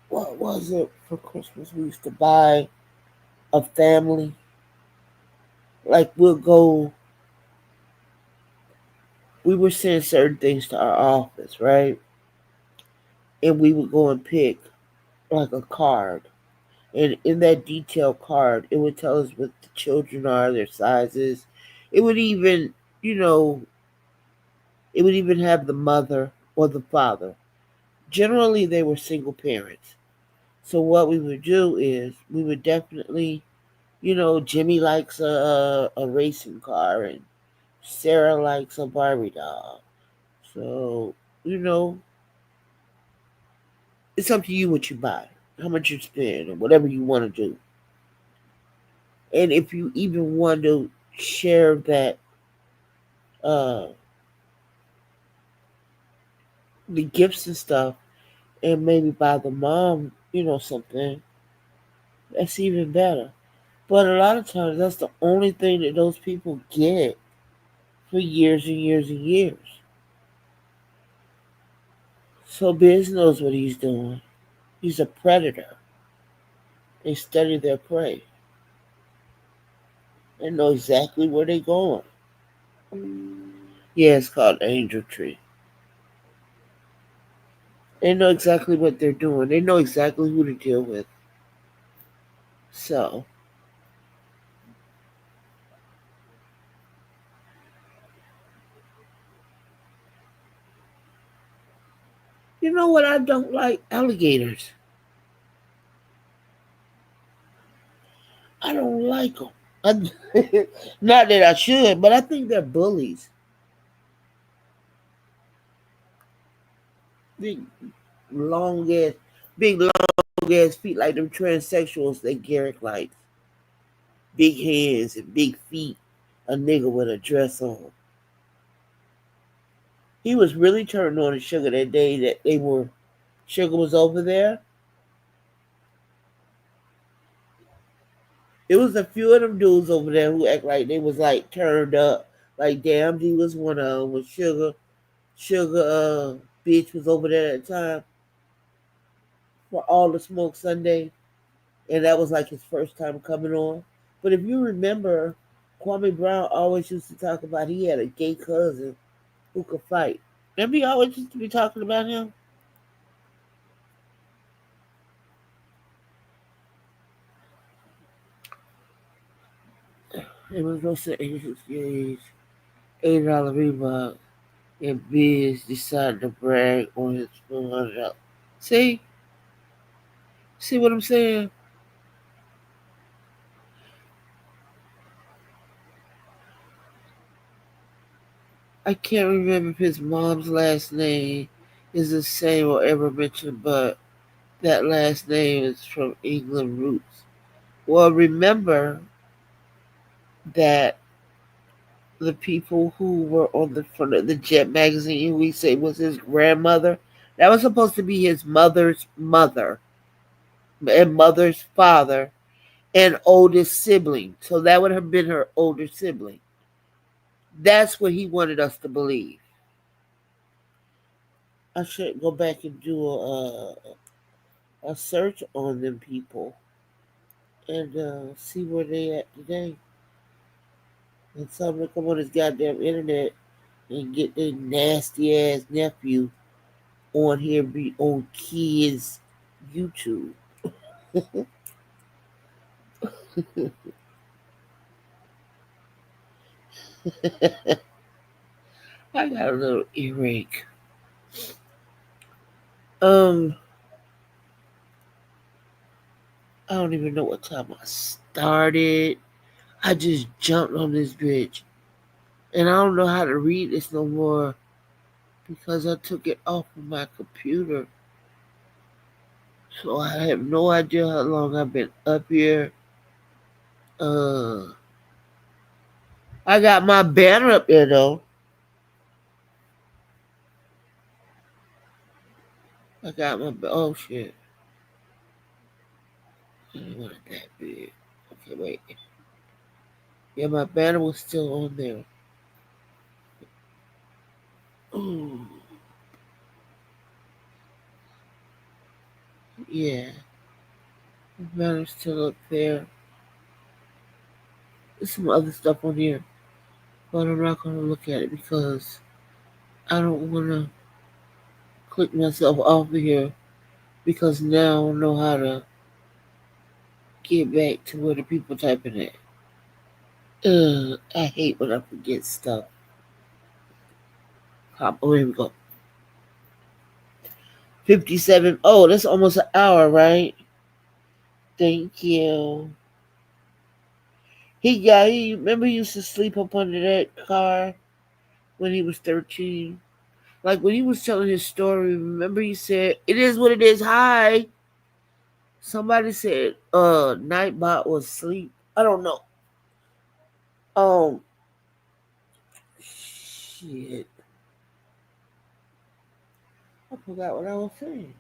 what was it for Christmas? We used to buy a family. Like we'll go. We were sending certain things to our office, right? And we would go and pick like a card. And in that detailed card, it would tell us what the children are, their sizes. It would even, you know, it would even have the mother or the father. Generally, they were single parents. So what we would do is we would definitely, Jimmy likes a racing car and Sarah likes a Barbie doll. So, you know, it's up to you what you buy, how much you spend, or whatever you want to do. And if you even want to share that, uh, the gifts and stuff, and maybe buy the mom, something, that's even better. But a lot of times, that's the only thing that those people get for years and years and years. So Biz knows what he's doing. He's a predator. They study their prey. They know exactly where they're going. Yeah, it's called Angel Tree. They know exactly what they're doing. They know exactly who to deal with. So, you know what? I don't like alligators. I don't like them. Not that I should, but I think they're bullies. Big, long ass, big, long ass feet like them transsexuals that Garrick likes. Big hands and big feet. A nigga with a dress on. He was really turning on the Sugar that day that Sugar was over there. It was a few of them dudes over there who act like they was like turned up. Like Damn D was one of them with Sugar bitch was over there at the time for All the Smoke Sunday. And that was like his first time coming on. But if you remember, Kwame Brown always used to talk about he had a gay cousin who could fight. Remember he always used to be talking about him? It was no 86 days, $8 Reebok, and Biz decided to brag on his $400. See? See what I'm saying? I can't remember if his mom's last name is the same or ever mentioned, but that last name is from England roots. Well, remember that the people who were on the front of the Jet magazine, we say was his grandmother, that was supposed to be his mother's mother and mother's father and oldest sibling. So that would have been her older sibling. That's what he wanted us to believe. I should go back and do a search on them people and see where they at today. And tell them to come on this goddamn internet and get their nasty ass nephew on here be on kids YouTube. I got a little earache. Um, I don't even know what time I started. I just jumped on this bitch. And I don't know how to read this no more because I took it off of my computer. So I have no idea how long I've been up here. Uh, I got my banner up there though. I got my oh shit. I didn't want it that big. Okay, wait. Yeah, my banner was still on there. Ooh, yeah, my banner's still up there. There's some other stuff on here, but I'm not gonna look at it because I don't wanna click myself off of here because now I don't know how to get back to where the people typing it. I hate when I forget stuff. Oh, here we go. 57. Oh, that's almost an hour, right? Thank you. He remember he used to sleep up under that car when he was 13. Like when he was telling his story, remember he said, "It is what it is." Hi. Somebody said Nightbot was asleep. I don't know. Um shit. I forgot what I was saying.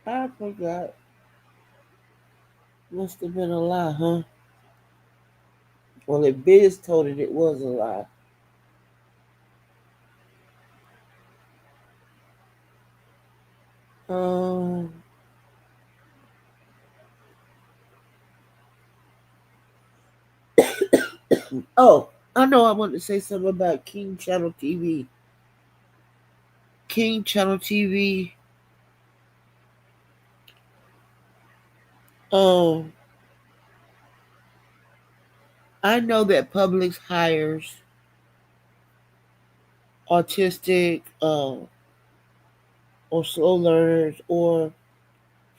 I forgot. Must have been a lie, huh? Well, if Biz told it was a lie. Um. Oh, I know. I wanted to say something about King Channel TV. King Channel TV. Um. I know that Publix hires autistic, or slow learners, or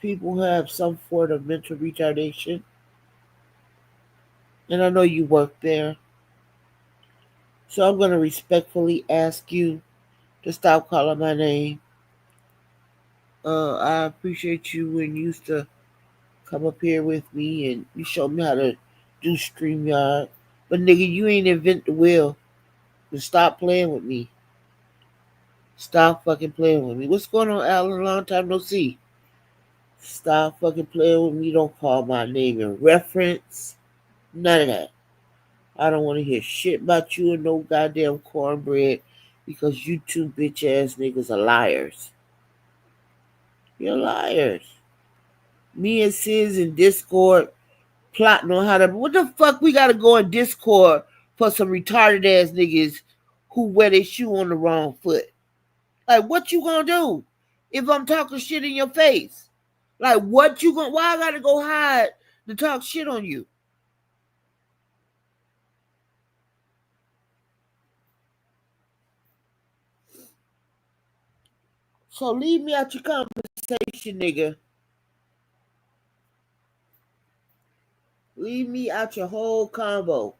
people who have some sort of mental retardation. And I know you work there. So I'm going to respectfully ask you to stop calling my name. I appreciate you when you used to come up here with me and you showed me how to do StreamYard. But nigga, you ain't invent the wheel. So stop playing with me. Stop fucking playing with me. What's going on, Alan? Long time no see. Stop fucking playing with me. Don't call my name in reference. None of that. I don't want to hear shit about you and no goddamn cornbread because you two bitch ass niggas are liars. You're liars. Me and Sis in Discord plotting on how to. What the fuck we gotta go in Discord for some retarded ass niggas who wear their shoe on the wrong foot? Like, what you gonna do if I'm talking shit in your face? Like, what you going? Why I gotta go hide to talk shit on you? So leave me out your conversation, nigga. Leave me out your whole combo.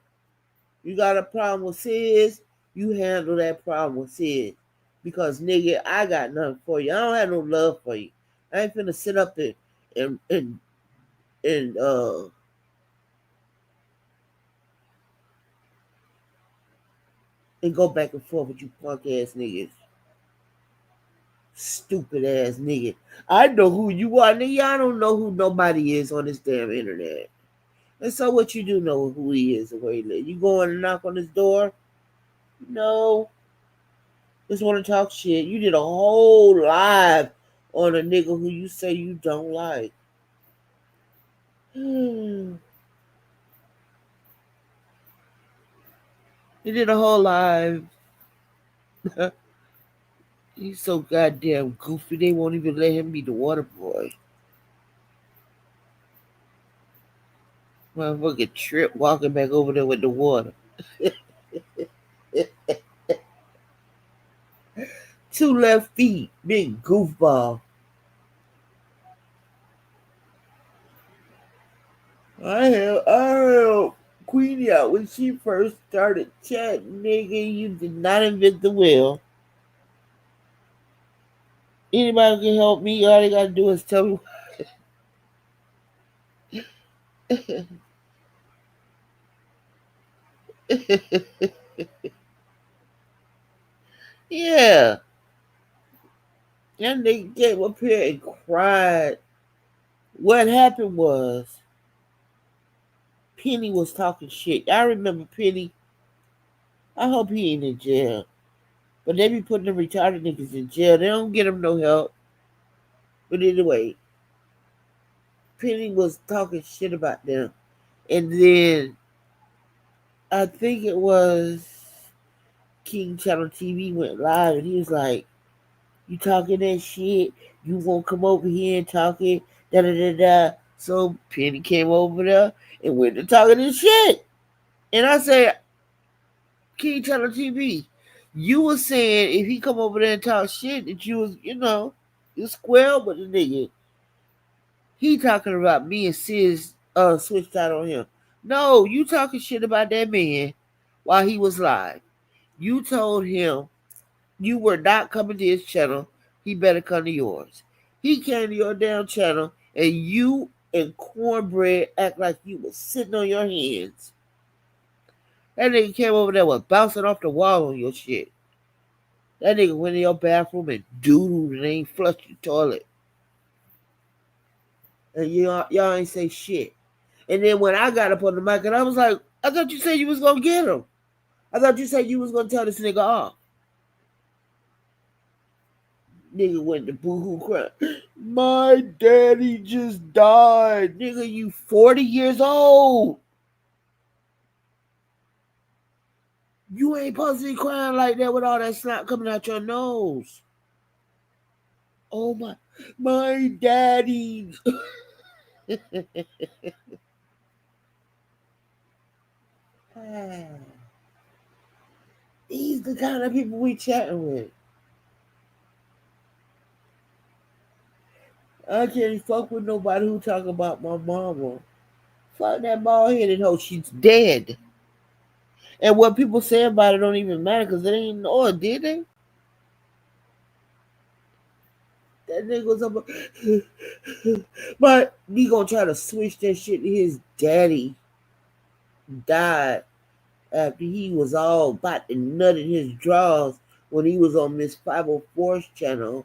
You got a problem with Sis, you handle that problem with Sis. Because nigga, I got nothing for you. I don't have no love for you. I ain't finna sit up there and and and uh and go back and forth with you punk ass niggas. Stupid ass nigga. I know who you are, nigga. I don't know who nobody is on this damn internet. And so what you do know who he is and where he lives. You going to knock on his door? No. Just want to talk shit. You did a whole live on a nigga who you say you don't like. You did a whole live. He's so goddamn goofy. They won't even let him be the water boy. Motherfucking Trip walking back over there with the water. Two left feet. Big goofball. I held Queenie out when she first started chatting, nigga. You did not invent the wheel. Anybody can help me. All they gotta do is tell me. Yeah. And they came up here and cried. What happened was Penny was talking shit. I remember Penny. I hope he ain't in jail. But they be putting the retarded niggas in jail. They don't get them no help. But anyway, Penny was talking shit about them. And then I think it was King Channel TV went live and he was like, you talking that shit? You won't come over here and talk it? Da da da da. So Penny came over there and went to talking this shit. And I said, King Channel TV, you was saying if he come over there and talk shit that you was, you square with the nigga. He talking about me and Sis switched out on him. No, you talking shit about that man while he was live. You told him you were not coming to his channel. He better come to yours. He came to your damn channel and you and Cornbread act like you was sitting on your hands. That nigga came over there was bouncing off the wall on your shit. That nigga went in your bathroom and doodled and ain't flushed the toilet. And y'all ain't say shit. And then when I got up on the mic and I was like, I thought you said you was gonna get him. I thought you said you was gonna tell this nigga off. Nigga went to boohoo cry. My daddy just died. Nigga, you 40 years old. You ain't supposed to be crying like that with all that snot coming out your nose. Oh my daddy. These the kind of people we chatting with. I can't fuck with nobody who talk about my mama. Fuck that bald headed hoe. She's dead. And what people say about it don't even matter because they didn't know it, did they? That nigga was up. But he gonna try to switch that shit to his daddy died after he was all about to nut in his drawers when he was on Miss 504's channel.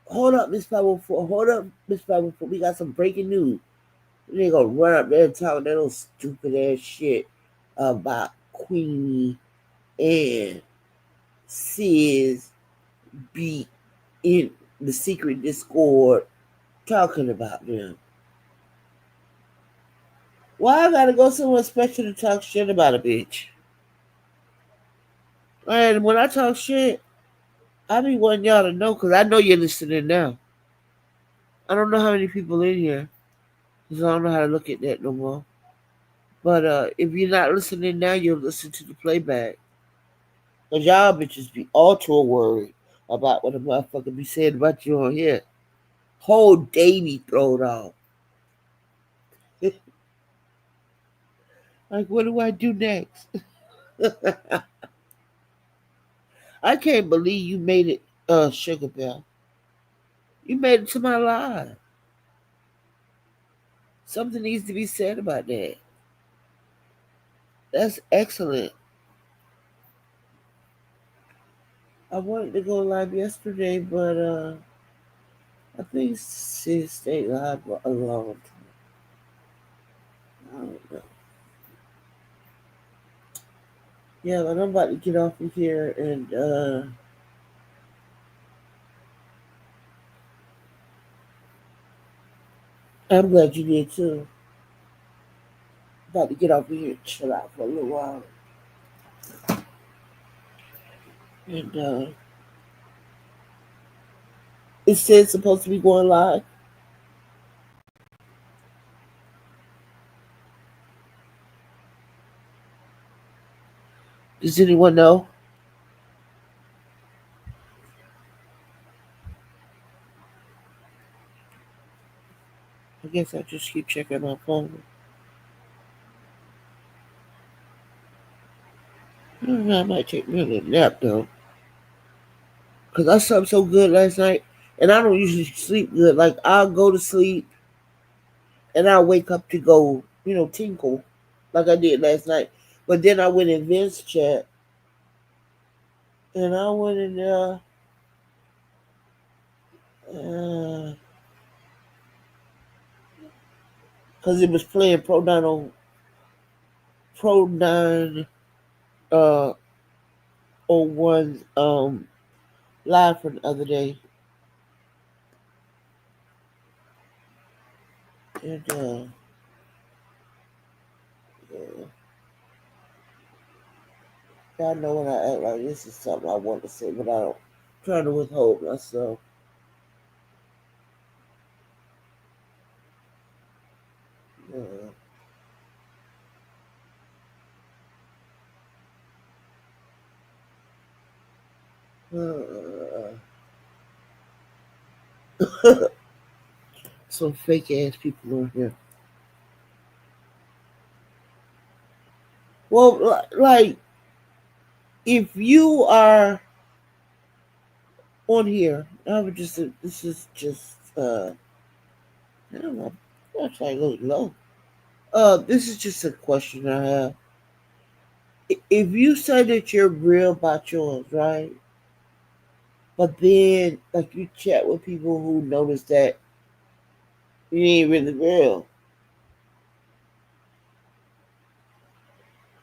Hold up, Miss 504. Hold up, Miss 504. We got some breaking news. They gonna run up there and talk that little stupid ass shit about Queenie and Sis be in the secret Discord talking about them. Why I gotta go somewhere special to talk shit about a bitch? And when I talk shit, I be wanting y'all to know because I know you're listening now. I don't know how many people in here, because I don't know how to look at that no more. But if you're not listening now, you'll listen to the playback. Because y'all bitches be all too worried about what a motherfucker be saying about you on here. Whole day be thrown off. Like, what do I do next? I can't believe you made it, Sugar Bell. You made it to my live. Something needs to be said about that. That's excellent. I wanted to go live yesterday, but I think she stayed live for a long time. I don't know. Yeah, but I'm about to get off of here, and I'm glad you did too. About to get off of here and chill out for a little while. And it said it's supposed to be going live. Does anyone know? I guess I'll just keep checking my phone. I don't know, I might take me a little nap though. Because I slept so good last night. And I don't usually sleep good. Like, I'll go to sleep and I'll wake up to go, tinkle like I did last night. But then I went in Vince chat and I went in there. Because it was playing Pro 9 uh, 01 live from the other day. And yeah, y'all know when I act like this is something I want to say, but I don't. I'm trying to withhold myself. Uh, uh, Some fake ass people on here. Well, like, if you are on here, I would just, this is just, I don't know, I'm trying to go low. This is just a question I have. If you say that you're real about yours, right? But then, like, you chat with people who notice that you ain't really real.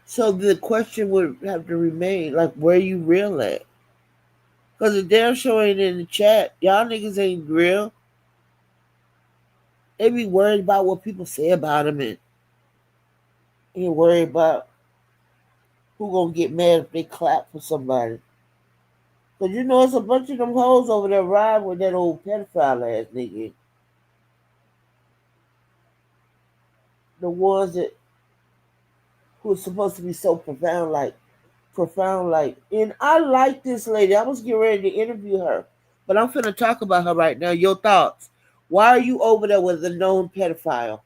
So the question would have to remain, like, where you real at? Because the damn show ain't in the chat. Y'all niggas ain't real. They be worried about what people say about them and ain't worried about who gonna get mad if they clap for somebody. Cause it's a bunch of them hoes over there riding with that old pedophile ass nigga. The ones that who are supposed to be so profound like. And I like this lady. I was getting ready to interview her, but I'm finna talk about her right now. Your thoughts? Why are you over there with a known pedophile?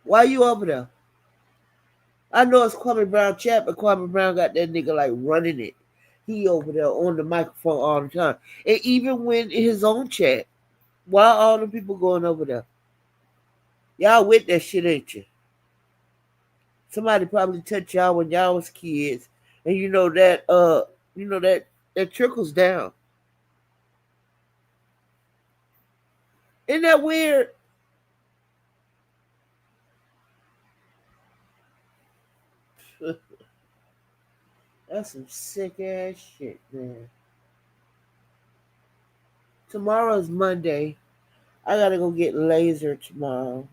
Why are you over there? I know it's Kwame Brown chat, but Kwame Brown got that nigga like running it. He over there on the microphone all the time. And even when in his own chat, why all the people going over there? Y'all with that shit, ain't you? Somebody probably touched y'all when y'all was kids. And that trickles down. Isn't that weird? That's some sick ass shit, man. Tomorrow's Monday. I gotta go get lasered tomorrow.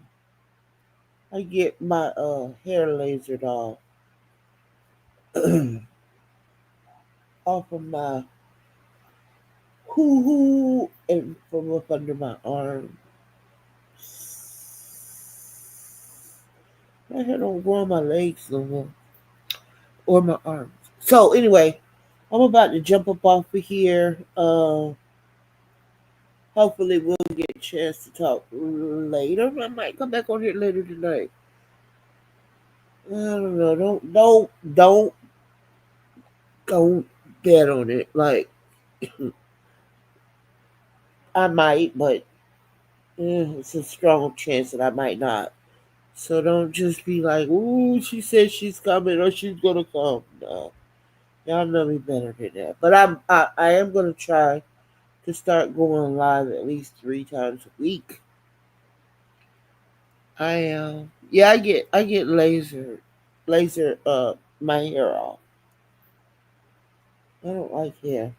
I get my hair lasered off. Off of my Hoo and from up under my arm. My hair don't grow on my legs no more. Or my arms. So anyway, I'm about to jump up off of here. Hopefully we'll get a chance to talk later. I might come back on here later tonight. I don't know. Don't bet on it. Like I might, but it's a strong chance that I might not. So don't just be like, "Ooh, she said she's coming or she's gonna come." No, y'all know me better than that. But I am gonna try to start going live at least 3 times a week. I am. Yeah, I get laser my hair off. I don't like hair.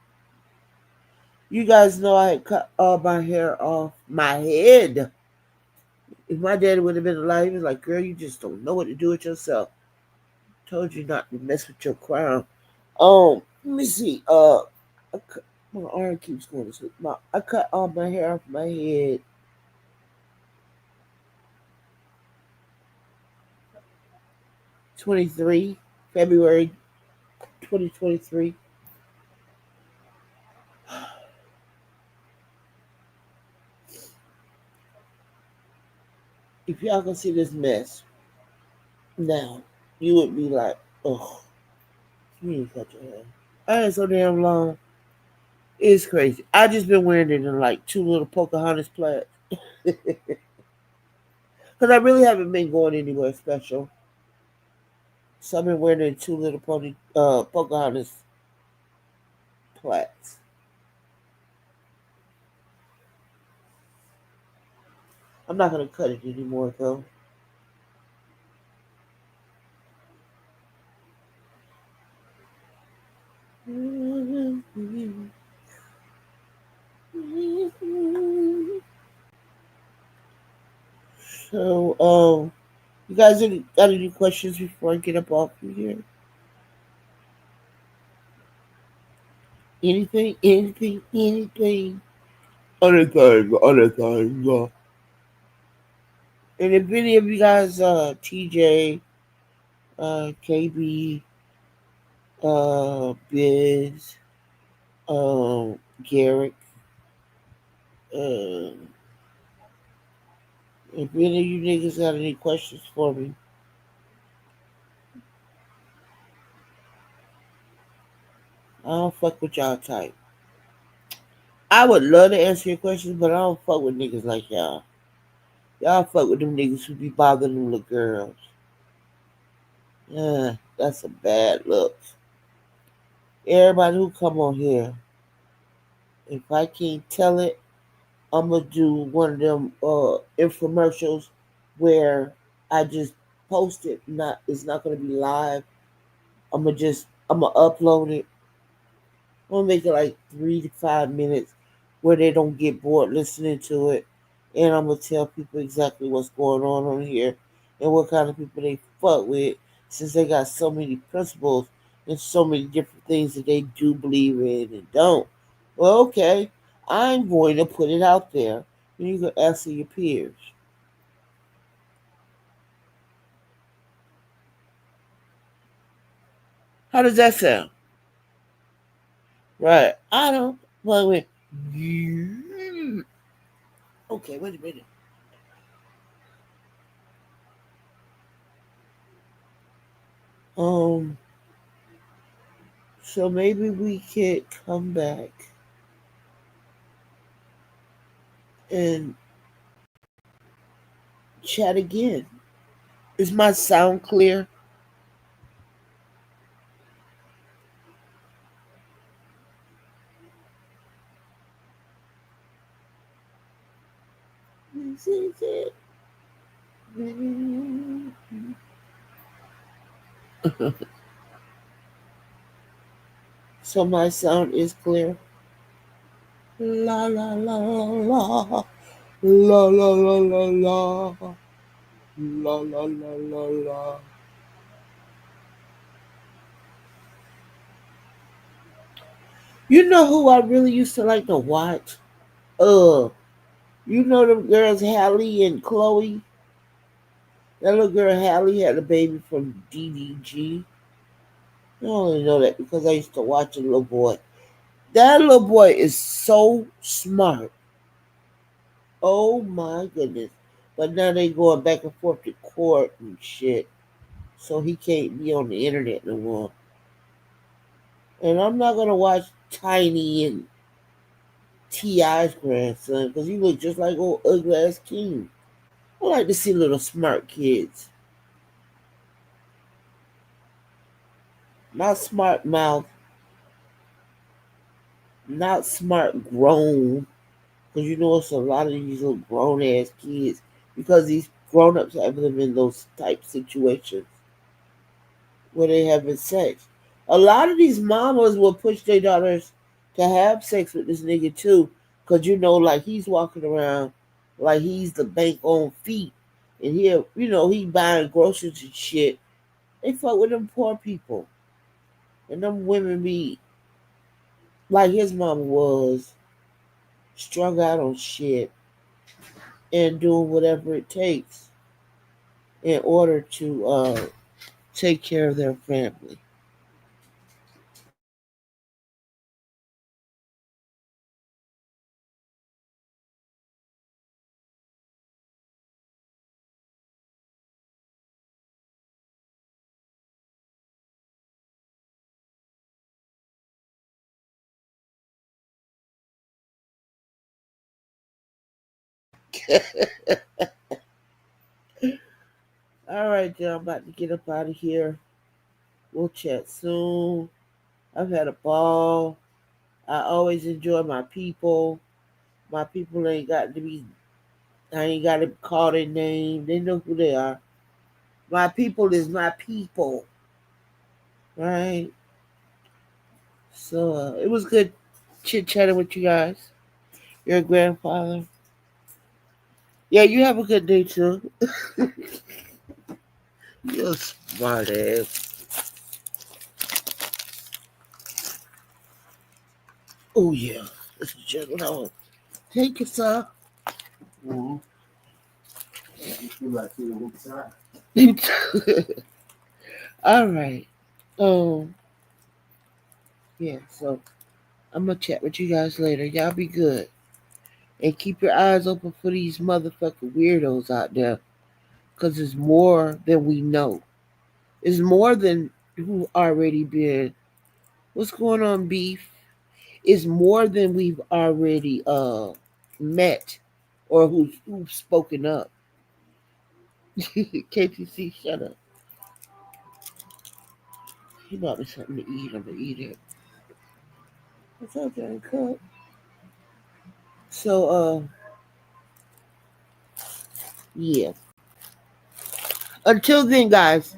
You guys know I had cut all my hair off my head. If my daddy would have been alive, he was like, "Girl, you just don't know what to do with yourself. Told you not to mess with your crown." Let me see. My arm keeps going to sleep. I cut all my hair off my head 23 February 2023. If y'all can see this mess now, you would be like, "Oh, you need to cut your hair." I ain't so damn long. It's crazy. I just been wearing it in like two little Pocahontas plaids because I really haven't been going anywhere special. So I've been wearing it in two little Pocahontas plaids. I'm not gonna cut it anymore though. So, you guys got any questions before I get up off of here? Anything. Other thing. And if any of you guys, TJ, KB, Biz, Garrett, uh, if any of you niggas got any questions for me, I don't fuck with y'all type. I would love to answer your questions, but I don't fuck with niggas like y'all. Y'all fuck with them niggas who be bothering them little girls. Yeah, that's a bad look. Everybody who come on here, if I can't tell it, I'm gonna do one of them infomercials where I just post it. Not it's not gonna be live. I'm gonna upload it. I'm gonna make it like 3 to 5 minutes where they don't get bored listening to it, and I'm gonna tell people exactly what's going on here and what kind of people they fuck with, since they got so many principles and so many different things that they do believe in and don't. Well, okay, I'm going to put it out there, and you can answer your peers. How does that sound? Right. I don't. Wait. Okay, wait a minute. Um. So maybe we could come back and chat again. Is my sound clear? This is it. So my sound is clear. La la la la la la la la la la la la la la. You know who I really used to like to watch? Uh, you know them girls Hallie and Chloe. That little girl Hallie had a baby from DDG. I only know that because I used to watch a little boy. That little boy is so smart. Oh my goodness. But now they going back and forth to court and shit. So he can't be on the internet no more. And I'm not gonna watch Tiny and T.I.'s grandson because he looks just like old ugly ass King. I like to see little smart kids. Not smart mouth, not smart grown. Because you know it's a lot of these little grown ass kids because these grown ups have them in those type situations where they having sex. A lot of these mamas will push their daughters to have sex with this nigga too, cause you know, like he's walking around like he's the bank on feet, and he buying groceries and shit. They fuck with them poor people, and them women be like his mama was, strung out on shit and doing whatever it takes in order to take care of their family. All right, y'all, I'm about to get up out of here. We'll chat soon. I've had a ball. I always enjoy my people. My people ain't got to be, I ain't got to call their name. They know who they are. My people is my people, right? So it was good chit chatting with you guys. Your grandfather. Yeah, you have a good day too. You're smart ass. Oh, yeah. This is General. Thank you, sir. Mm-hmm. You feel like sitting inside. All right. Um, yeah, so I'm gonna chat with you guys later. Y'all be good. And keep your eyes open for these motherfucking weirdos out there. Cause it's more than we know. It's more than who already been. What's going on, beef? It's more than we've already met or who've spoken up. KTC, shut up. He bought me something to eat. I'm gonna eat it. What's up, John Cook? So, yeah. Until then, guys.